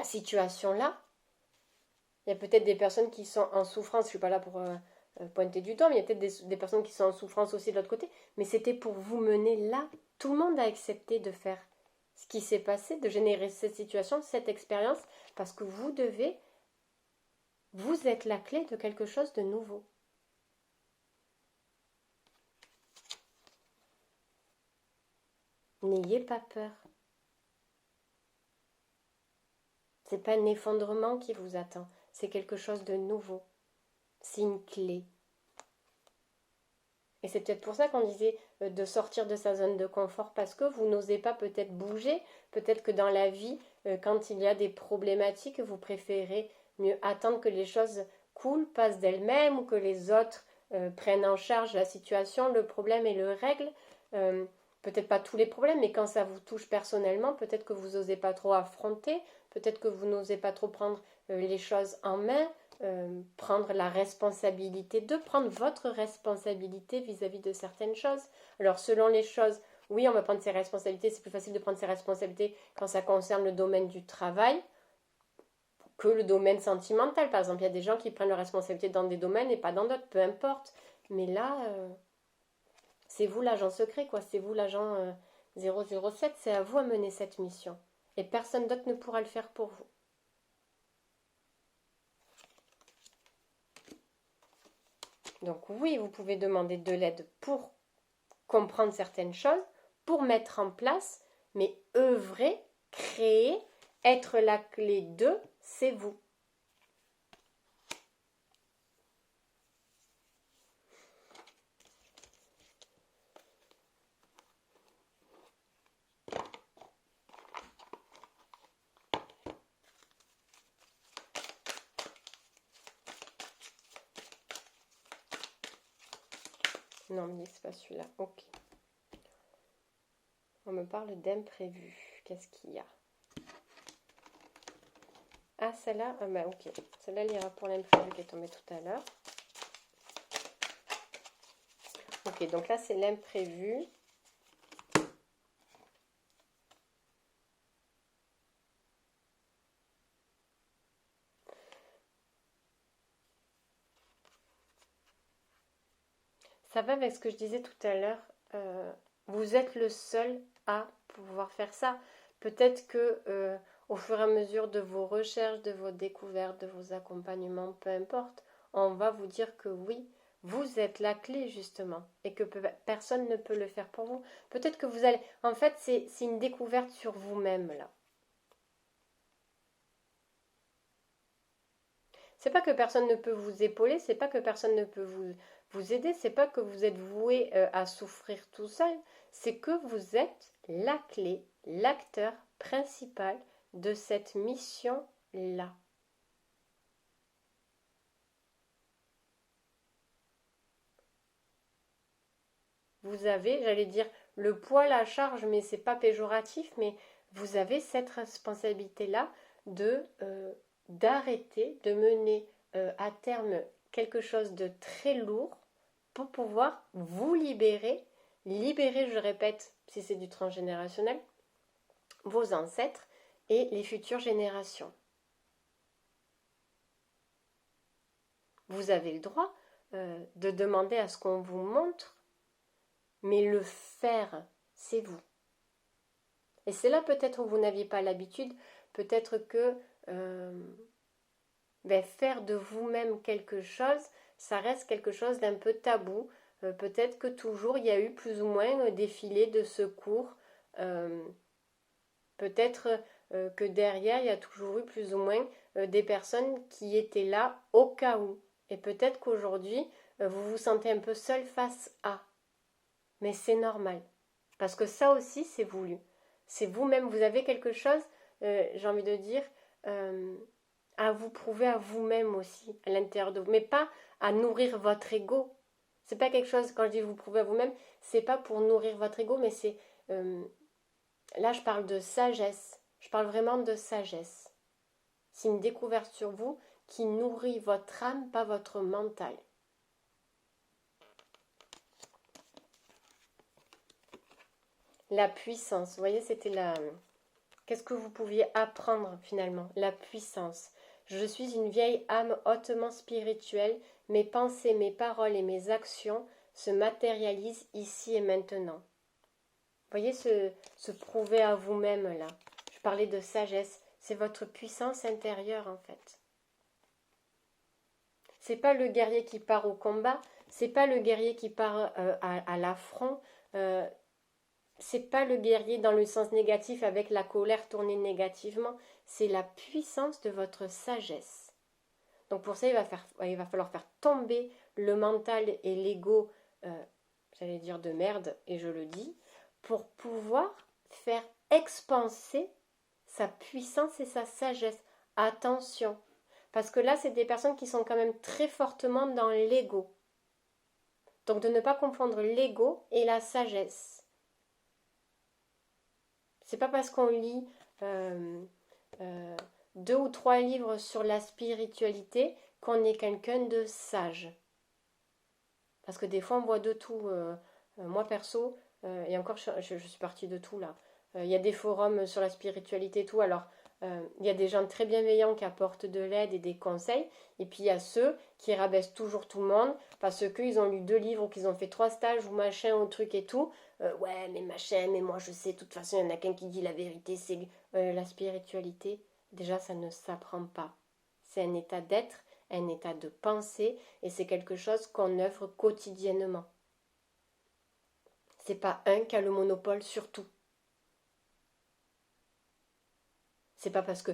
situation-là, il y a peut-être des personnes qui sont en souffrance, je ne suis pas là pour pointer du doigt, mais il y a peut-être des personnes qui sont en souffrance aussi de l'autre côté, mais c'était pour vous mener là. Tout le monde a accepté de faire ce qui s'est passé, de générer cette situation, cette expérience, parce que vous êtes la clé de quelque chose de nouveau. N'ayez pas peur. Ce n'est pas un effondrement qui vous attend, c'est quelque chose de nouveau. C'est une clé. Et c'est peut-être pour ça qu'on disait de sortir de sa zone de confort, parce que vous n'osez pas peut-être bouger, peut-être que dans la vie, quand il y a des problématiques, vous préférez mieux attendre que les choses coulent, passent d'elles-mêmes, ou que les autres prennent en charge la situation, le problème et le règlent. Peut-être pas tous les problèmes, mais quand ça vous touche personnellement, peut-être que vous n'osez pas trop affronter, peut-être que vous n'osez pas trop prendre les choses en main, prendre la responsabilité, de prendre votre responsabilité vis-à-vis de certaines choses. Alors selon les choses, oui, on va prendre ses responsabilités, c'est plus facile de prendre ses responsabilités quand ça concerne le domaine du travail que le domaine sentimental. Par exemple, il y a des gens qui prennent leurs responsabilités dans des domaines et pas dans d'autres, peu importe. Mais là, c'est vous l'agent secret, quoi. C'est vous l'agent 007, c'est à vous à mener cette mission. Et personne d'autre ne pourra le faire pour vous. Donc oui, vous pouvez demander de l'aide pour comprendre certaines choses, pour mettre en place, mais œuvrer, créer, être la clé de, c'est vous. Non, mais c'est pas celui-là. Ok. On me parle d'imprévu. Qu'est-ce qu'il y a? Ah, celle-là, ah bah ok. Celle-là, il ira pour l'imprévu qui est tombé tout à l'heure. Ok, donc là, c'est l'imprévu. Ça va avec ce que je disais tout à l'heure. Vous êtes le seul à pouvoir faire ça. Peut-être que au fur et à mesure de vos recherches, de vos découvertes, de vos accompagnements, peu importe, on va vous dire que oui, vous êtes la clé justement et que personne ne peut le faire pour vous. Peut-être que vous allez... En fait, c'est une découverte sur vous-même là. C'est pas que personne ne peut vous épauler, c'est pas que personne ne peut vous aider, c'est pas que vous êtes voué à souffrir tout seul, c'est que vous êtes la clé, l'acteur principal de cette mission-là. Vous avez, j'allais dire, le poids, la charge, mais c'est pas péjoratif, mais vous avez cette responsabilité-là de d'arrêter, de mener à terme quelque chose de très lourd pour pouvoir vous libérer, je répète, si c'est du transgénérationnel, vos ancêtres et les futures générations. Vous avez le droit de demander à ce qu'on vous montre, mais le faire, c'est vous. Et c'est là peut-être où vous n'aviez pas l'habitude, peut-être que ben, faire de vous-même quelque chose, ça reste quelque chose d'un peu tabou. Peut-être que toujours il y a eu plus ou moins un défilé de secours. Euh, Peut-être que derrière il y a toujours eu plus ou moins des personnes qui étaient là au cas où. Et peut-être qu'aujourd'hui vous vous sentez un peu seul face à. Mais c'est normal. Parce que ça aussi c'est voulu. C'est vous-même, vous avez quelque chose, j'ai envie de dire, euh, à vous prouver à vous-même aussi, à l'intérieur de vous. Mais pas à nourrir votre ego. C'est pas quelque chose, quand je dis vous prouver à vous-même, c'est pas pour nourrir votre ego, mais c'est. Là, je parle de sagesse. Je parle vraiment de sagesse. C'est une découverte sur vous qui nourrit votre âme, pas votre mental. La puissance, vous voyez, c'était la. Qu'est-ce que vous pouviez apprendre finalement? La puissance. Je suis une vieille âme hautement spirituelle. Mes pensées, mes paroles et mes actions se matérialisent ici et maintenant. Vous voyez se prouver à vous-même là. Je parlais de sagesse. C'est votre puissance intérieure en fait. C'est pas le guerrier qui part au combat, c'est pas le guerrier qui part à l'affront, euh, c'est pas le guerrier dans le sens négatif avec la colère tournée négativement, c'est la puissance de votre sagesse. Donc pour ça, il va falloir faire tomber le mental et l'ego, j'allais dire de merde, et je le dis, pour pouvoir faire expanser sa puissance et sa sagesse. Attention, parce que là, c'est des personnes qui sont quand même très fortement dans l'ego. Donc de ne pas confondre l'ego et la sagesse. C'est pas parce qu'on lit euh, euh, 2 ou 3 livres sur la spiritualité qu'on est quelqu'un de sage. Parce que des fois, on voit de tout. Moi, perso, et encore, je suis partie de tout là. Il y a des forums sur la spiritualité et tout. Alors, il y a des gens très bienveillants qui apportent de l'aide et des conseils. Et puis, il y a ceux qui rabaissent toujours tout le monde parce qu'ils ont lu 2 livres ou qu'ils ont fait 3 stages ou machin ou truc et tout. Ouais, mais machin, mais moi je sais, de toute façon, il y en a qu'un qui dit la vérité, c'est la spiritualité. Déjà, ça ne s'apprend pas. C'est un état d'être, un état de pensée, et c'est quelque chose qu'on œuvre quotidiennement. C'est pas un qui a le monopole sur tout. C'est pas parce que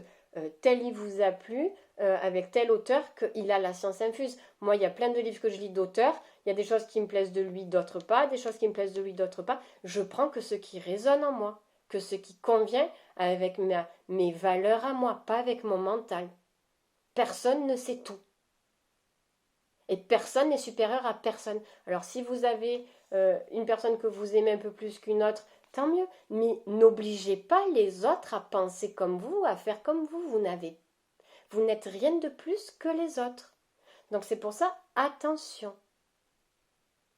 tel livre vous a plu avec tel auteur qu'il a la science infuse. Moi, il y a plein de livres que je lis d'auteurs. Il y a des choses qui me plaisent de lui, d'autres pas. Des choses qui me plaisent de lui, d'autres pas. Je prends que ce qui résonne en moi, que ce qui convient avec mes valeurs à moi, pas avec mon mental. Personne ne sait tout. Et personne n'est supérieur à personne. Alors si vous avez une personne que vous aimez un peu plus qu'une autre, tant mieux. Mais n'obligez pas les autres à penser comme vous, à faire comme vous. Vous n'êtes rien de plus que les autres. Donc c'est pour ça, attention.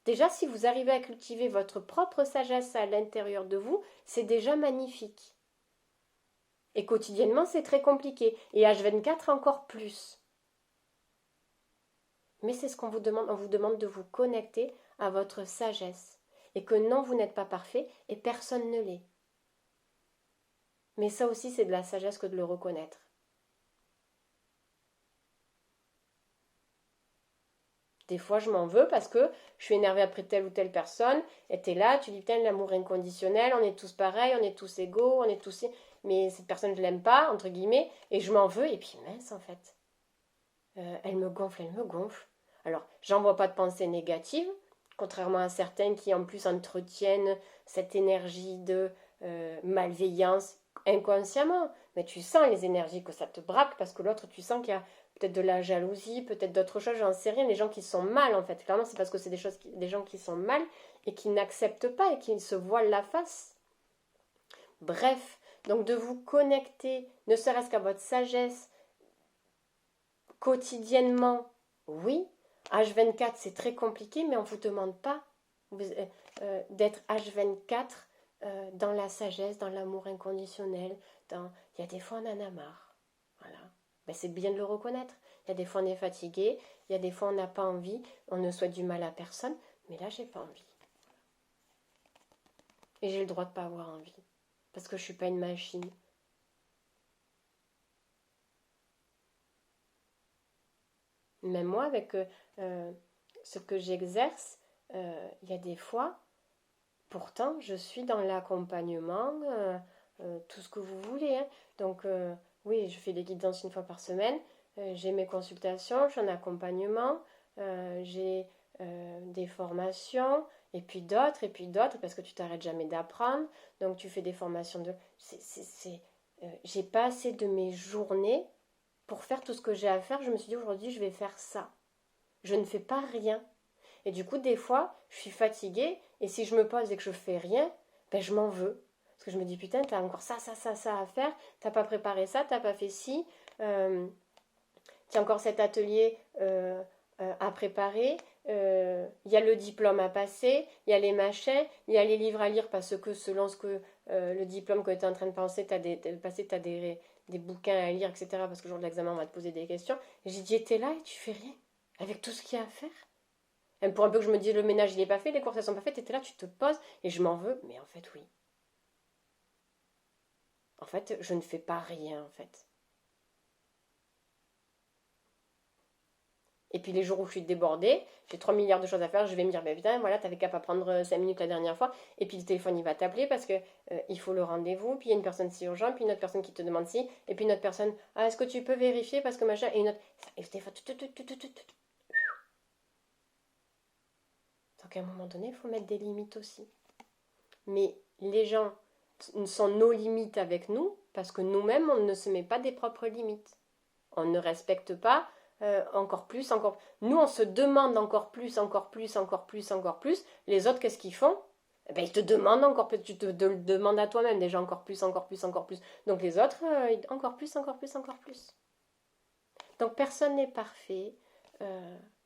Déjà, si vous arrivez à cultiver votre propre sagesse à l'intérieur de vous, c'est déjà magnifique. Et quotidiennement, c'est très compliqué. Et H24 encore plus. Mais c'est ce qu'on vous demande. On vous demande de vous connecter à votre sagesse. Et que non, vous n'êtes pas parfait et personne ne l'est. Mais ça aussi, c'est de la sagesse que de le reconnaître. Des fois, je m'en veux parce que je suis énervée après telle ou telle personne. Et t'es là, tu dis, putain, l'amour inconditionnel, on est tous pareils, on est tous égaux, on est tous... Mais cette personne, je l'aime pas, entre guillemets, et je m'en veux. Et puis, mince, en fait. Elle me gonfle, elle me gonfle. Alors, j'envoie pas de pensée négative, contrairement à certains qui en plus entretiennent cette énergie de malveillance inconsciemment. Mais tu sens les énergies que ça te braque parce que l'autre, tu sens qu'il y a peut-être de la jalousie, peut-être d'autres choses, j'en sais rien. Les gens qui sont mal, en fait, clairement, c'est parce que c'est des gens qui sont mal et qui n'acceptent pas et qui se voilent la face. Bref, donc de vous connecter, ne serait-ce qu'à votre sagesse, quotidiennement, oui. H24, c'est très compliqué, mais on ne vous demande pas d'être H24 dans la sagesse, dans l'amour inconditionnel. Il y a des fois, on en a marre. Voilà. Ben, c'est bien de le reconnaître. Il y a des fois, on est fatigué. Il y a des fois, on n'a pas envie. On ne souhaite du mal à personne. Mais là, j'ai pas envie. Et j'ai le droit de ne pas avoir envie. Parce que je ne suis pas une machine. Même moi, avec ce que j'exerce, il y a des fois, pourtant, je suis dans l'accompagnement, tout ce que vous voulez, hein. Donc, oui, je fais des guidances une fois par semaine. J'ai mes consultations, j'ai un accompagnement, j'ai des formations, et puis d'autres, parce que tu t'arrêtes jamais d'apprendre. Donc, tu fais des formations de... j'ai pas assez de mes journées pour faire tout ce que j'ai à faire. Je me suis dit, aujourd'hui, je vais faire ça. Je ne fais pas rien. Et du coup, des fois, je suis fatiguée, et si je me pose et que je fais rien, ben, je m'en veux. Parce que je me dis, putain, t'as encore ça à faire, t'as pas préparé ça, t'as pas fait ci, t'as encore cet atelier à préparer, il y a le diplôme à passer, il y a les machins, il y a les livres à lire, parce que selon ce que le diplôme que tu es en train de passer, tu as des bouquins à lire, etc. Parce que le jour de l'examen, on va te poser des questions. Et j'ai dit, t'es là et tu fais rien, avec tout ce qu'il y a à faire. Même pour un peu que je me dise le ménage il n'est pas fait, les courses elles sont pas faites, t'étais là, tu te poses et je m'en veux, mais en fait oui. En fait, je ne fais pas rien en fait. Et puis les jours où je suis débordée, j'ai 3 milliards de choses à faire, je vais me dire, ben putain, voilà, t'avais qu'à pas prendre 5 minutes la dernière fois, et puis le téléphone il va t'appeler parce que il faut le rendez-vous, puis il y a une personne si urgente, puis une autre personne qui te demande si, et puis une autre personne, ah est-ce que tu peux vérifier parce que machin, et une autre, et le téléphone, donc à un moment donné, il faut mettre des limites aussi. Mais les gens sont nos limites avec nous parce que nous-mêmes, on ne se met pas des propres limites. On ne respecte pas encore plus, encore plus. Nous, on se demande encore plus, encore plus, encore plus, encore plus. Les autres, qu'est-ce qu'ils font? Eh ben, ils te demandent encore plus. Tu te demandes à toi-même déjà encore plus, encore plus, encore plus. Donc les autres, encore plus, encore plus, encore plus. Donc personne n'est parfait.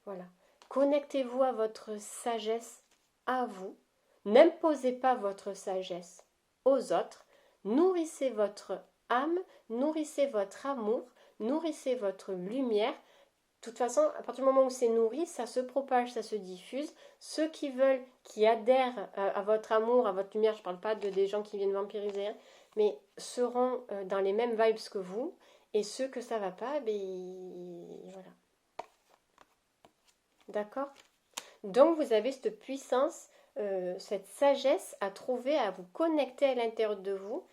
Voilà. Connectez-vous à votre sagesse, à vous. N'imposez pas votre sagesse aux autres. Nourrissez votre âme, nourrissez votre amour, nourrissez votre lumière. De toute façon, à partir du moment où c'est nourri, ça se propage, ça se diffuse. Ceux qui veulent, qui adhèrent à votre amour, à votre lumière, je ne parle pas des gens qui viennent vampiriser, hein, mais seront dans les mêmes vibes que vous. Et ceux que ça ne va pas, ben voilà. D'accord? Donc vous avez cette puissance, cette sagesse à trouver, à vous connecter à l'intérieur de vous.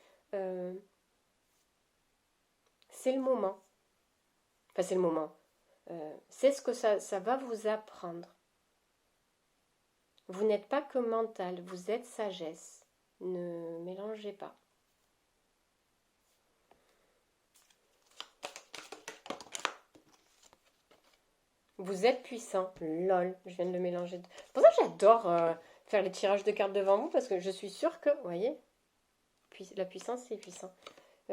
C'est le moment. Enfin, c'est le moment. C'est ce que ça va vous apprendre. Vous n'êtes pas que mental, vous êtes sagesse. Ne mélangez pas. Vous êtes puissant. Lol, je viens de le mélanger. C'est pour ça que j'adore faire les tirages de cartes devant vous, parce que je suis sûre que, vous voyez, la puissance, c'est puissant.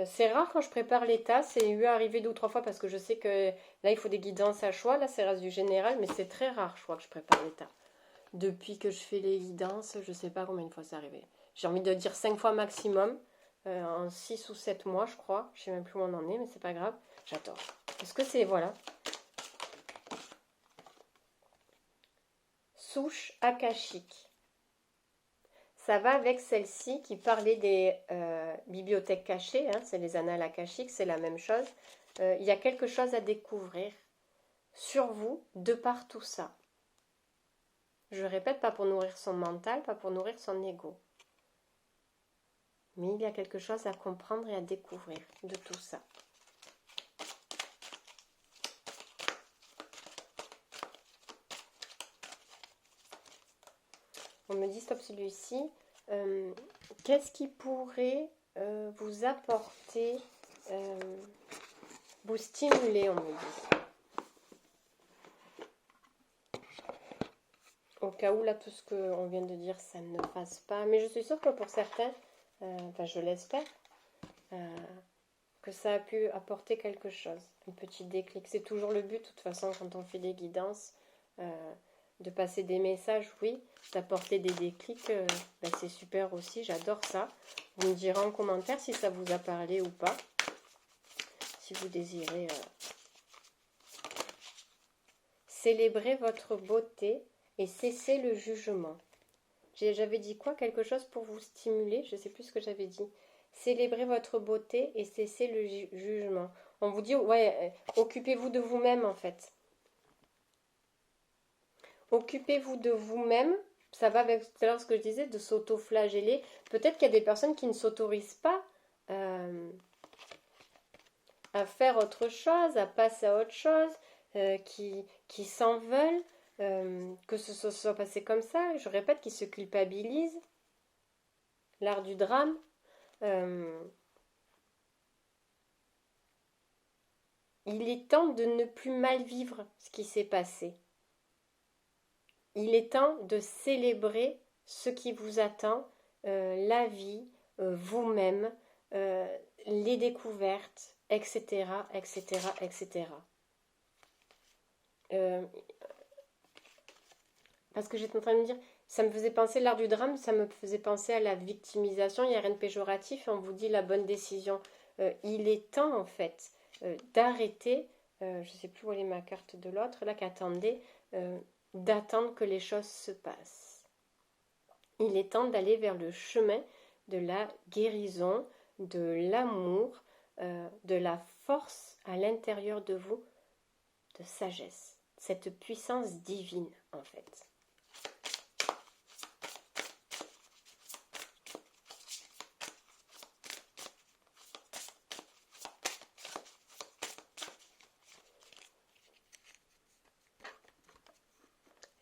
C'est rare quand je prépare les tas, c'est eu arrivé 2 ou 3 fois parce que je sais que là il faut des guidances à choix, là c'est reste du général, mais c'est très rare je crois que je prépare les tas. Depuis que je fais les guidances, je sais pas combien de fois c'est arrivé. J'ai envie de dire 5 fois maximum, en 6 ou 7 mois je crois, je sais même plus où on en est mais c'est pas grave, j'adore. Parce que c'est, voilà. Souche akashique. Ça va avec celle-ci qui parlait des bibliothèques cachées, hein, c'est les annales akashiques, c'est la même chose. Il y a quelque chose à découvrir sur vous de par tout ça. Je répète, pas pour nourrir son mental, pas pour nourrir son ego. Mais il y a quelque chose à comprendre et à découvrir de tout ça. On me dit, stop celui-ci. Qu'est-ce qui pourrait vous apporter, vous stimuler, on me dit. Au cas où, là, tout ce qu'on vient de dire, ça ne passe pas. Mais je suis sûre que pour certains, enfin je l'espère, que ça a pu apporter quelque chose. Un petit déclic. C'est toujours le but, de toute façon, quand on fait des guidances, de passer des messages, oui, d'apporter des déclics, ben c'est super aussi, j'adore ça. Vous me direz en commentaire si ça vous a parlé ou pas, si vous désirez célébrer votre beauté et cesser le jugement. J'avais dit quoi? Quelque chose pour vous stimuler? Je ne sais plus ce que j'avais dit. Célébrez votre beauté et cessez le jugement. On vous dit, ouais, occupez-vous de vous-même en fait. Occupez-vous de vous-même. Ça va avec tout à l'heure ce que je disais, de s'auto-flageller. Peut-être qu'il y a des personnes qui ne s'autorisent pas à faire autre chose, à passer à autre chose, qui s'en veulent, que ce soit passé comme ça. Je répète, qui se culpabilisent. L'art du drame. Il est temps de ne plus mal vivre ce qui s'est passé. Il est temps de célébrer ce qui vous attend, la vie, vous-même, les découvertes, etc., etc., etc. Parce que j'étais en train de me dire, ça me faisait penser, l'art du drame, ça me faisait penser à la victimisation, il n'y a rien de péjoratif, on vous dit la bonne décision. Il est temps, en fait, d'arrêter, je ne sais plus où est ma carte de l'autre, là, qu'attendait, d'attendre que les choses se passent. Il est temps d'aller vers le chemin de la guérison, de l'amour, de la force à l'intérieur de vous, de sagesse, cette puissance divine, en fait.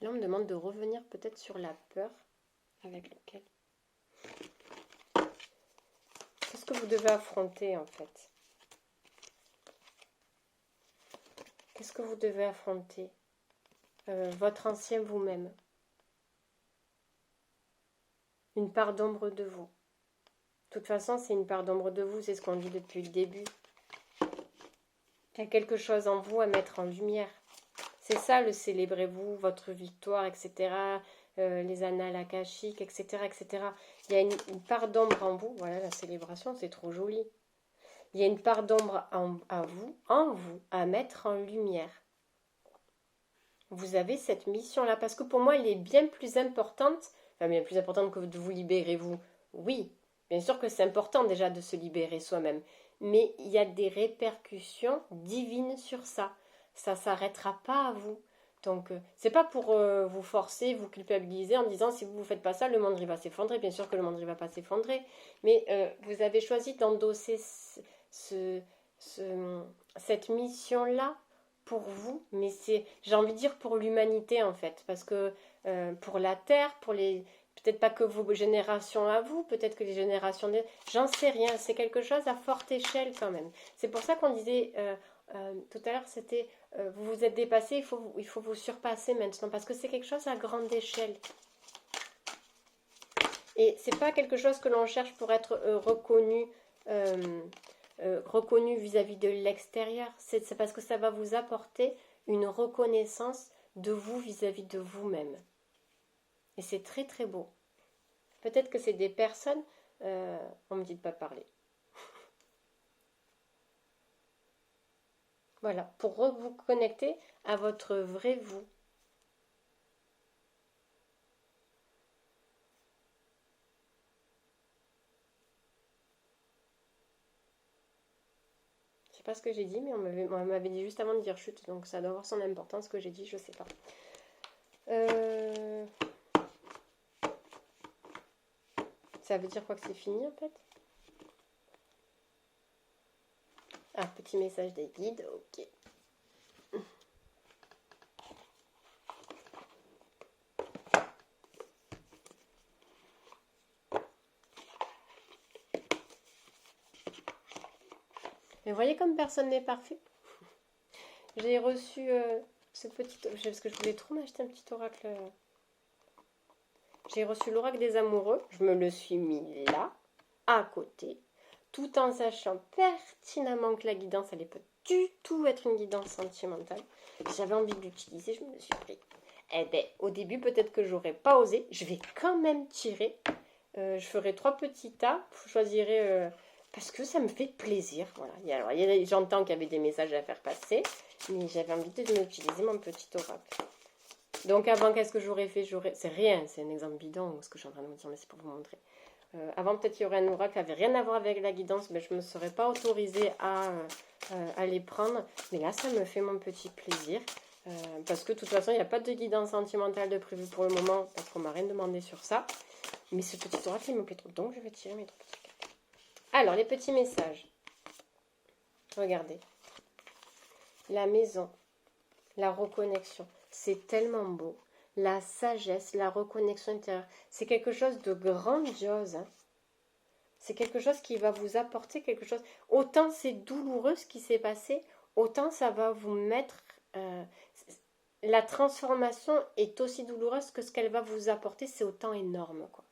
Là, on me demande de revenir peut-être sur la peur avec laquelle. Qu'est-ce que vous devez affronter en fait? Qu'est-ce que vous devez affronter? Votre ancien vous-même. Une part d'ombre de vous. De toute façon, c'est une part d'ombre de vous, c'est ce qu'on dit depuis le début. Il y a quelque chose en vous à mettre en lumière. C'est ça le célébrez-vous, votre victoire, etc. Les annales akashiques, etc., etc. Il y a une part d'ombre en vous. Voilà, la célébration, c'est trop joli. Il y a une part d'ombre en vous, à mettre en lumière. Vous avez cette mission-là, parce que pour moi, elle est bien plus importante, enfin bien plus importante que de vous libérer, vous. Oui, bien sûr que c'est important déjà de se libérer soi-même, mais il y a des répercussions divines sur ça. Ça ne s'arrêtera pas à vous. Donc, c'est pas pour vous forcer, vous culpabiliser en disant si vous ne faites pas ça, le monde va s'effondrer. Bien sûr que le monde ne va pas s'effondrer, mais vous avez choisi d'endosser cette mission-là pour vous, mais c'est, j'ai envie de dire pour l'humanité en fait, parce que pour la Terre, pour les, peut-être pas que vos générations à vous, peut-être que les générations, j'en sais rien, c'est quelque chose à forte échelle quand même. C'est pour ça qu'on disait tout à l'heure, c'était vous vous êtes dépassé, il faut vous surpasser maintenant, parce que c'est quelque chose à grande échelle. Et c'est pas quelque chose que l'on cherche pour être reconnu. Reconnu vis-à-vis de l'extérieur, c'est parce que ça va vous apporter une reconnaissance de vous vis-à-vis de vous-même. Et c'est très très beau. Peut-être que c'est des personnes, on me dit de pas parler. Voilà, pour vous connecter à votre vrai vous. Pas ce que j'ai dit, mais on m'avait dit juste avant de dire chute, donc ça doit avoir son importance ce que j'ai dit, je sais pas. Ça veut dire quoi que c'est fini en fait? Ah, petit message des guides, ok. Mais vous voyez comme personne n'est parfait. J'ai reçu ce petit... Parce que je voulais trop m'acheter un petit oracle. J'ai reçu l'oracle des amoureux. Je me le suis mis là, à côté, tout en sachant pertinemment que la guidance, elle n'est pas du tout être une guidance sentimentale. J'avais envie de l'utiliser, je me le suis pris. Eh bien, au début, peut-être que j'aurais pas osé. Je vais quand même tirer. Je ferai 3 petits tas. Je choisirai... parce que ça me fait plaisir. Voilà. J'entends qu'il y avait des messages à faire passer, mais j'avais envie de m'utiliser mon petit oracle. Donc avant, qu'est-ce que j'aurais fait? C'est rien, c'est un exemple bidon, ce que je suis en train de vous dire, mais c'est pour vous montrer. Avant, peut-être qu'il y aurait un oracle qui n'avait rien à voir avec la guidance, mais je ne me serais pas autorisée à les prendre. Mais là, ça me fait mon petit plaisir. Parce que de toute façon, il n'y a pas de guidance sentimentale de prévu pour le moment, parce qu'on m'a rien demandé sur ça. Mais ce petit oracle, il me plaît trop. Donc, je vais tirer mes 3 petites cartes. Alors, les petits messages. Regardez. La maison. La reconnexion. C'est tellement beau. La sagesse, la reconnexion intérieure. C'est quelque chose de grandiose. Hein. C'est quelque chose qui va vous apporter quelque chose. Autant c'est douloureux ce qui s'est passé, autant ça va vous mettre... la transformation est aussi douloureuse que ce qu'elle va vous apporter, c'est autant énorme, quoi.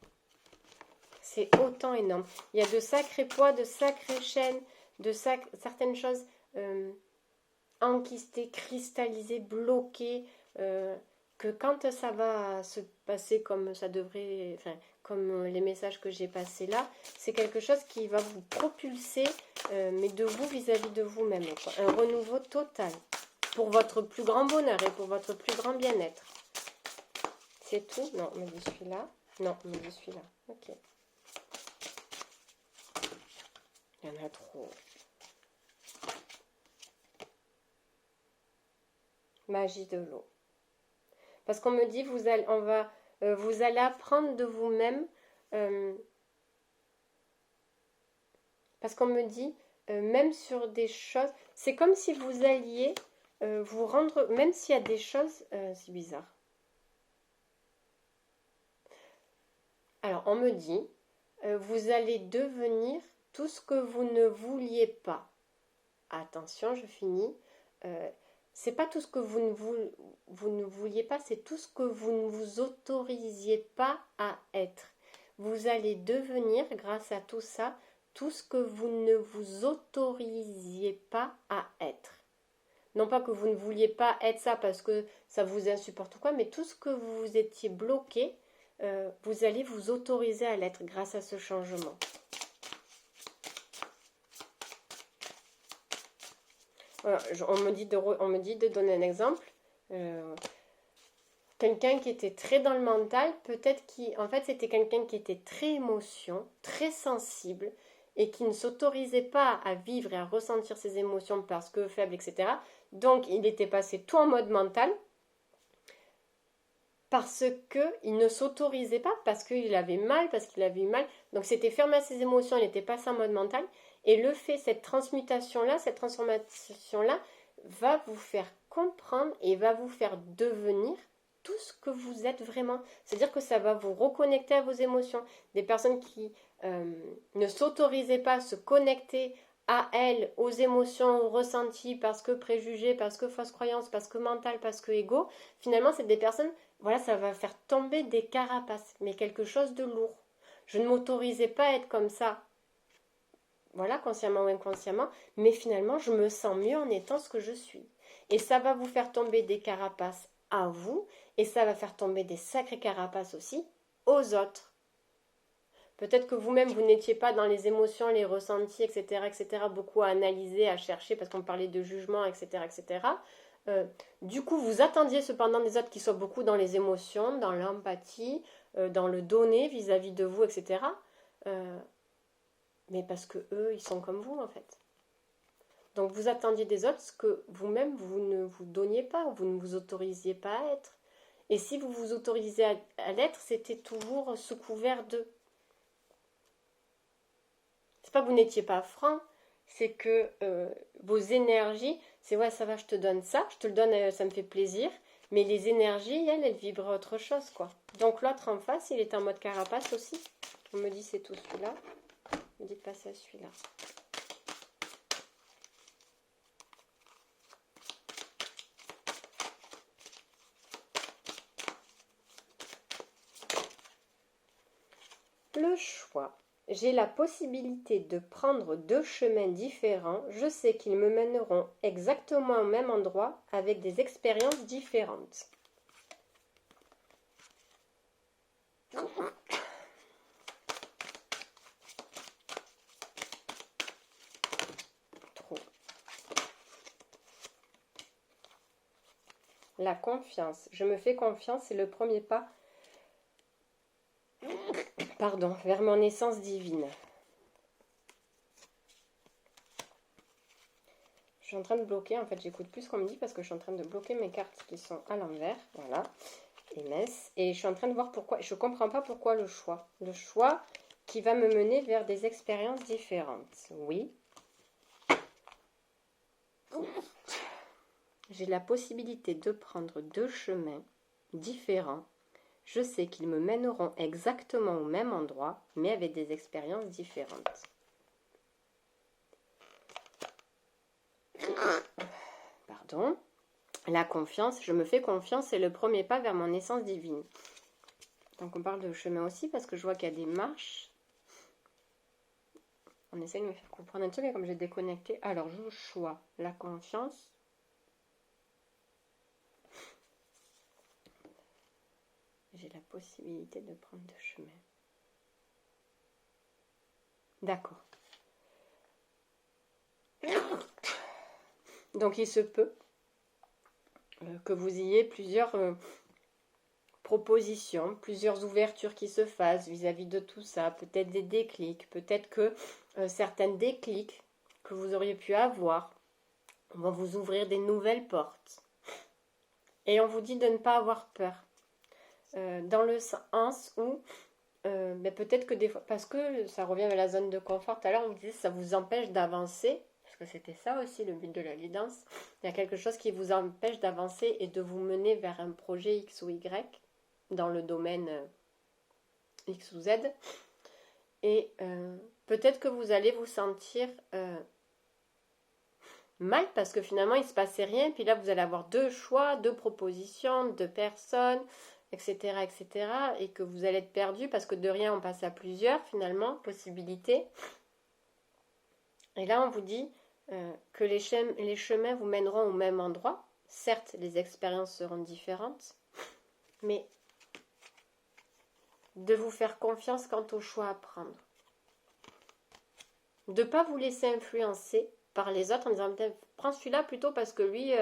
C'est autant énorme. Il y a de sacrés poids, de sacrées chaînes, certaines choses enquistées, cristallisées, bloquées, que quand ça va se passer comme ça devrait, enfin, comme les messages que j'ai passés là, c'est quelque chose qui va vous propulser, mais de vous vis-à-vis de vous-même, quoi. Un renouveau total. Pour votre plus grand bonheur et pour votre plus grand bien-être. C'est tout? Non, on me dit celui-là. Non, on me dit celui-là. Ok. Il y en a trop. Magie de l'eau. Parce qu'on me dit, vous allez apprendre de vous-même. Parce qu'on me dit, même sur des choses, c'est comme si vous alliez vous rendre, même s'il y a des choses, c'est bizarre. Alors, on me dit, vous allez devenir tout ce que vous ne vouliez pas. Attention, je finis. C'est pas tout ce que vous ne vouliez pas, c'est tout ce que vous ne vous autorisiez pas à être. Vous allez devenir, grâce à tout ça, tout ce que vous ne vous autorisiez pas à être. Non pas que vous ne vouliez pas être ça parce que ça vous insupporte ou quoi, mais tout ce que vous étiez bloqué, vous allez vous autoriser à l'être grâce à ce changement. Voilà, on me dit de donner un exemple. Quelqu'un qui était très dans le mental, peut-être en fait c'était quelqu'un qui était très émotion, très sensible, et qui ne s'autorisait pas à vivre et à ressentir ses émotions parce que faible, etc. Donc il était passé tout en mode mental, parce qu'il ne s'autorisait pas, parce qu'il avait mal, parce qu'il avait eu mal. Donc c'était fermé à ses émotions, il n'était pas en mode mental. Et le fait, cette transmutation-là, cette transformation-là, va vous faire comprendre et va vous faire devenir tout ce que vous êtes vraiment. C'est-à-dire que ça va vous reconnecter à vos émotions. Des personnes qui ne s'autorisaient pas à se connecter à elles, aux émotions, aux ressentis, parce que préjugés, parce que fausses croyances, parce que mental, parce que ego, finalement, c'est des personnes, voilà, ça va faire tomber des carapaces, mais quelque chose de lourd. Je ne m'autorisais pas à être comme ça, voilà, consciemment ou inconsciemment, mais finalement, je me sens mieux en étant ce que je suis. Et ça va vous faire tomber des carapaces à vous, et ça va faire tomber des sacrés carapaces aussi aux autres. Peut-être que vous-même, vous n'étiez pas dans les émotions, les ressentis, etc., beaucoup à analyser, à chercher, parce qu'on parlait de jugement, etc. Du coup, vous attendiez cependant des autres qui soient beaucoup dans les émotions, dans l'empathie, dans le donner vis-à-vis de vous, etc. Mais parce que eux, ils sont comme vous, en fait. Donc, vous attendiez des autres ce que vous-même, vous ne vous donniez pas, vous ne vous autorisiez pas à être. Et si vous vous autorisiez à l'être, c'était toujours sous couvert d'eux. C'est pas que vous n'étiez pas franc, c'est que vos énergies, c'est ouais, ça va, je te donne ça, je te le donne, ça me fait plaisir, mais les énergies, elles vibrent autre chose, quoi. Donc l'autre en face, il est en mode carapace aussi. On me dit c'est tout celui-là. On me dit de passer à celui-là. Le choix. J'ai la possibilité de prendre 2 chemins différents. Je sais qu'ils me mèneront exactement au même endroit avec des expériences différentes. Trop. La confiance. Je me fais confiance, c'est le premier pas. Vers mon essence divine. suis en train de bloquer, en fait j'écoute plus ce qu'on me dit parce que je suis en train de bloquer mes cartes qui sont à l'envers, voilà, les minces, et je suis en train de voir pourquoi, je comprends pas pourquoi le choix qui va me mener vers des expériences différentes, oui. J'ai la possibilité de prendre 2 chemins différents, je sais qu'ils me mèneront exactement au même endroit, mais avec des expériences différentes. Pardon. La confiance, je me fais confiance, c'est le premier pas vers mon essence divine. Donc on parle de chemin aussi parce que je vois qu'il y a des marches. On essaie de me faire comprendre un truc et comme j'ai déconnecté. Alors je choisis la confiance. J'ai la possibilité de prendre 2 chemins. D'accord. Donc il se peut que vous ayez plusieurs propositions, plusieurs ouvertures qui se fassent vis-à-vis de tout ça, peut-être des déclics, peut-être que certains déclics que vous auriez pu avoir vont vous ouvrir des nouvelles portes. Et on vous dit de ne pas avoir peur, dans le sens où peut-être que des fois, parce que ça revient à la zone de confort, tout à l'heure on vous disait ça vous empêche d'avancer, parce que c'était ça aussi le but de la guidance, il y a quelque chose qui vous empêche d'avancer et de vous mener vers un projet X ou Y, dans le domaine X ou Z, et peut-être que vous allez vous sentir mal parce que finalement il ne se passait rien, puis là vous allez avoir 2 choix, 2 propositions, 2 personnes, etc., etc., et que vous allez être perdu parce que de rien on passe à plusieurs finalement, possibilités. Et là on vous dit que les chemins vous mèneront au même endroit. Certes, les expériences seront différentes, mais de vous faire confiance quant au choix à prendre. De ne pas vous laisser influencer par les autres en disant prends celui-là plutôt parce que lui,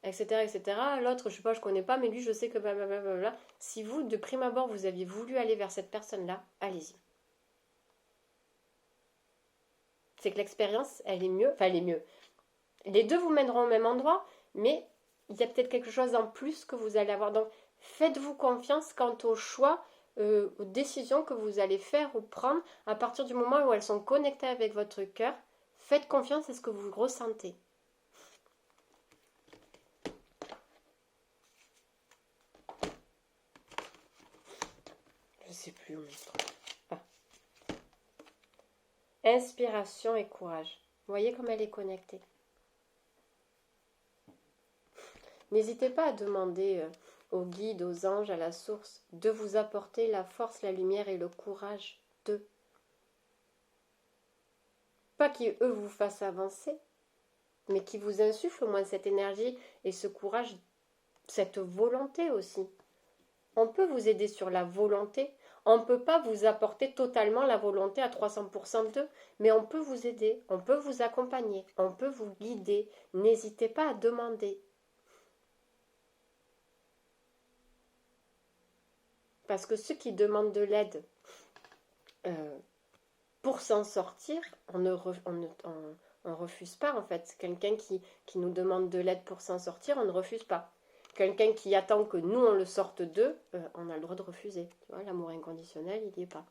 etc., etc. L'autre, je sais pas, je connais pas, mais lui, je sais que blablabla. Si vous, de prime abord, vous aviez voulu aller vers cette personne-là, allez-y. C'est que l'expérience, elle est mieux, enfin elle est mieux. Les 2 vous mèneront au même endroit, mais il y a peut-être quelque chose en plus que vous allez avoir. Donc, faites-vous confiance quant au choix, aux décisions que vous allez faire ou prendre à partir du moment où elles sont connectées avec votre cœur. Faites confiance à ce que vous ressentez. Je ne sais plus où mettre. Ah. Inspiration et courage. Vous voyez comme elle est connectée. N'hésitez pas à demander aux guides, aux anges, à la source, de vous apporter la force, la lumière et le courage d'eux. Pas qu'eux vous fassent avancer, mais qui vous insufflent au moins cette énergie et ce courage, cette volonté aussi. On peut vous aider sur la volonté, on ne peut pas vous apporter totalement la volonté à 300% d'eux, mais on peut vous aider, on peut vous accompagner, on peut vous guider. N'hésitez pas à demander. Parce que ceux qui demandent de l'aide pour s'en sortir, on ne refuse pas en fait. Quelqu'un qui nous demande de l'aide pour s'en sortir, on ne refuse pas. Quelqu'un qui attend que nous on le sorte d'eux, on a le droit de refuser. Tu vois, l'amour inconditionnel, il n'y est pas.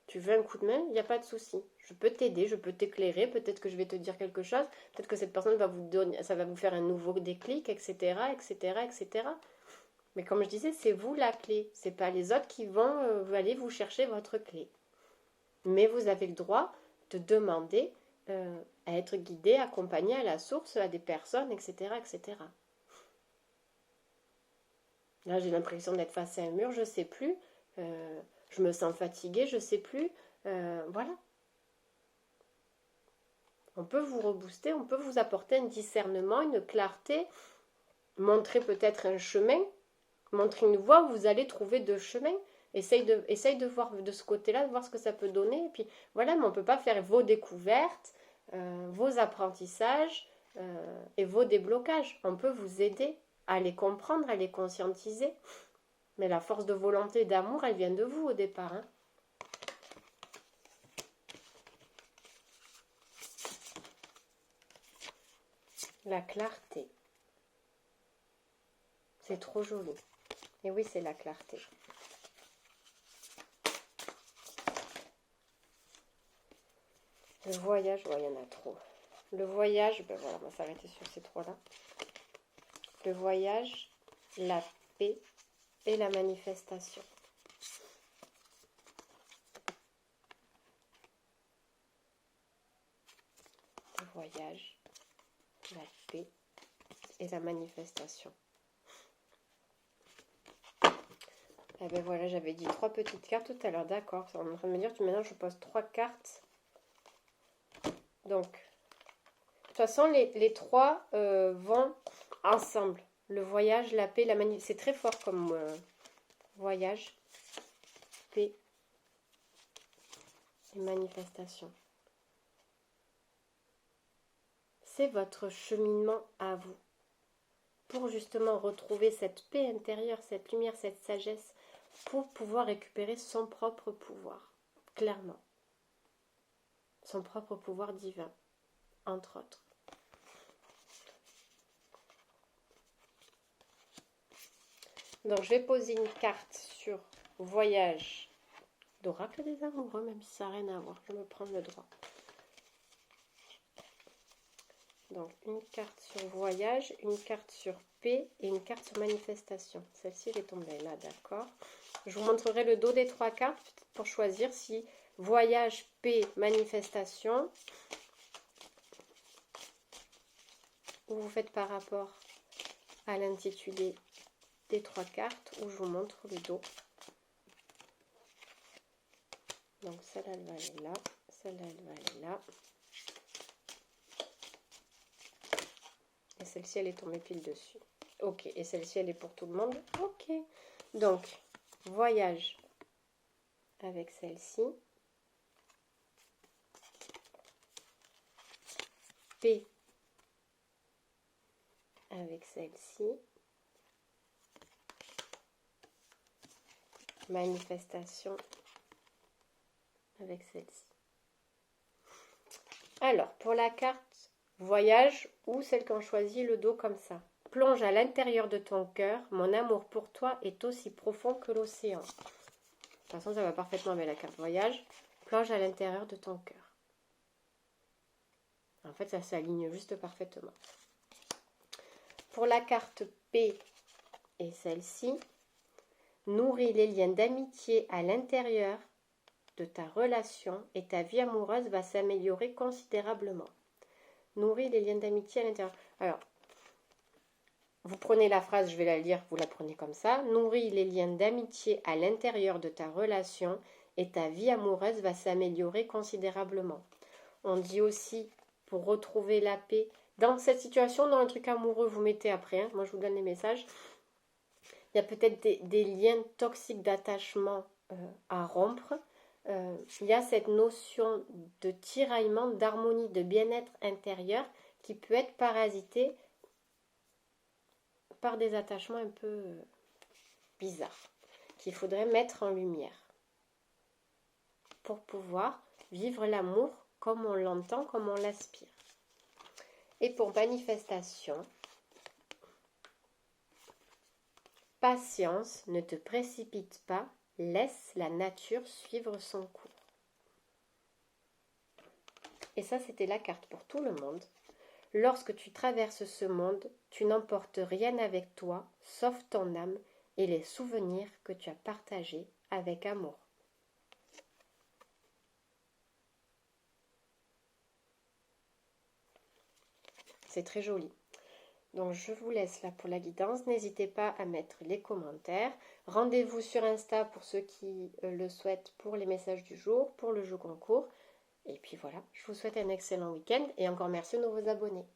Tu veux un coup de main, il n'y a pas de souci. Je peux t'aider, je peux t'éclairer, peut-être que je vais te dire quelque chose, peut-être que cette personne va vous donner, ça va vous faire un nouveau déclic, etc., etc., etc. Mais comme je disais, c'est vous la clé. C'est pas les autres qui vont aller vous chercher votre clé. Mais vous avez le droit de demander à être guidé, accompagné à la source, à des personnes, etc., etc. Là, j'ai l'impression d'être face à un mur, je ne sais plus. Je me sens fatiguée, je ne sais plus. Voilà. On peut vous rebooster, on peut vous apporter un discernement, une clarté, montrer peut-être un chemin, montrer une voie où vous allez trouver 2 chemins. Essaye de voir de ce côté-là, de voir ce que ça peut donner. Et puis voilà, mais on ne peut pas faire vos découvertes, vos apprentissages et vos déblocages. On peut vous aider à les comprendre, à les conscientiser. Mais la force de volonté et d'amour, elle vient de vous au départ. Hein. La clarté. C'est trop joli. Et oui, c'est la clarté. Le voyage, il y en a trop. Le voyage, ben voilà, on va s'arrêter sur ces trois-là. Le voyage, la paix et la manifestation. Le voyage, la paix et la manifestation. Et ben voilà, j'avais dit 3 petites cartes tout à l'heure, d'accord. On est en train de me dire que maintenant je pose 3 cartes. Donc, de toute façon, les 3 vont ensemble. Le voyage, la paix, la manifestation. C'est très fort comme voyage, paix et manifestation. C'est votre cheminement à vous. Pour justement retrouver cette paix intérieure, cette lumière, cette sagesse, pour pouvoir récupérer son propre pouvoir, clairement. Son propre pouvoir divin, entre autres. Donc, je vais poser une carte sur voyage d'oracle des amoureux, même si ça n'a rien à voir. Je vais me prendre le droit. Donc, une carte sur voyage, une carte sur paix et une carte sur manifestation. Celle-ci, elle est tombée là, d'accord. Je vous montrerai le dos des 3 cartes pour choisir si voyage, paix, manifestation, ou vous faites par rapport à l'intitulé des 3 cartes, où je vous montre le dos. Donc, celle-là, elle va aller là. Celle-là, elle va aller là. Et celle-ci, elle est tombée pile dessus. Ok, et celle-ci, elle est pour tout le monde. Ok. Donc, voyage avec celle-ci. Paix avec celle-ci. Manifestation avec celle-ci. Alors, pour la carte voyage ou celle qu'on choisit le dos comme ça. Plonge à l'intérieur de ton cœur, mon amour pour toi est aussi profond que l'océan. De toute façon, ça va parfaitement avec la carte voyage. Plonge à l'intérieur de ton cœur. En fait, ça s'aligne juste parfaitement. Pour la carte P et celle-ci, nourris les liens d'amitié à l'intérieur de ta relation et ta vie amoureuse va s'améliorer considérablement. Nourris les liens d'amitié à l'intérieur. Alors, vous prenez la phrase, je vais la lire, vous la prenez comme ça. Nourris les liens d'amitié à l'intérieur de ta relation et ta vie amoureuse va s'améliorer considérablement. On dit aussi, pour retrouver la paix, dans cette situation, dans un truc amoureux, vous mettez après, hein, moi je vous donne les messages, il y a peut-être des liens toxiques d'attachement à rompre. Il y a cette notion de tiraillement, d'harmonie, de bien-être intérieur qui peut être parasité par des attachements un peu bizarres qu'il faudrait mettre en lumière pour pouvoir vivre l'amour comme on l'entend, comme on l'aspire. Et pour manifestation, patience, ne te précipite pas, laisse la nature suivre son cours. Et ça, c'était la carte pour tout le monde. Lorsque tu traverses ce monde, tu n'emportes rien avec toi, sauf ton âme et les souvenirs que tu as partagés avec amour. C'est très joli. Donc, je vous laisse là pour la guidance. N'hésitez pas à mettre les commentaires. Rendez-vous sur Insta pour ceux qui le souhaitent pour les messages du jour, pour le jeu concours. Et puis voilà, je vous souhaite un excellent week-end et encore merci aux nouveaux abonnés.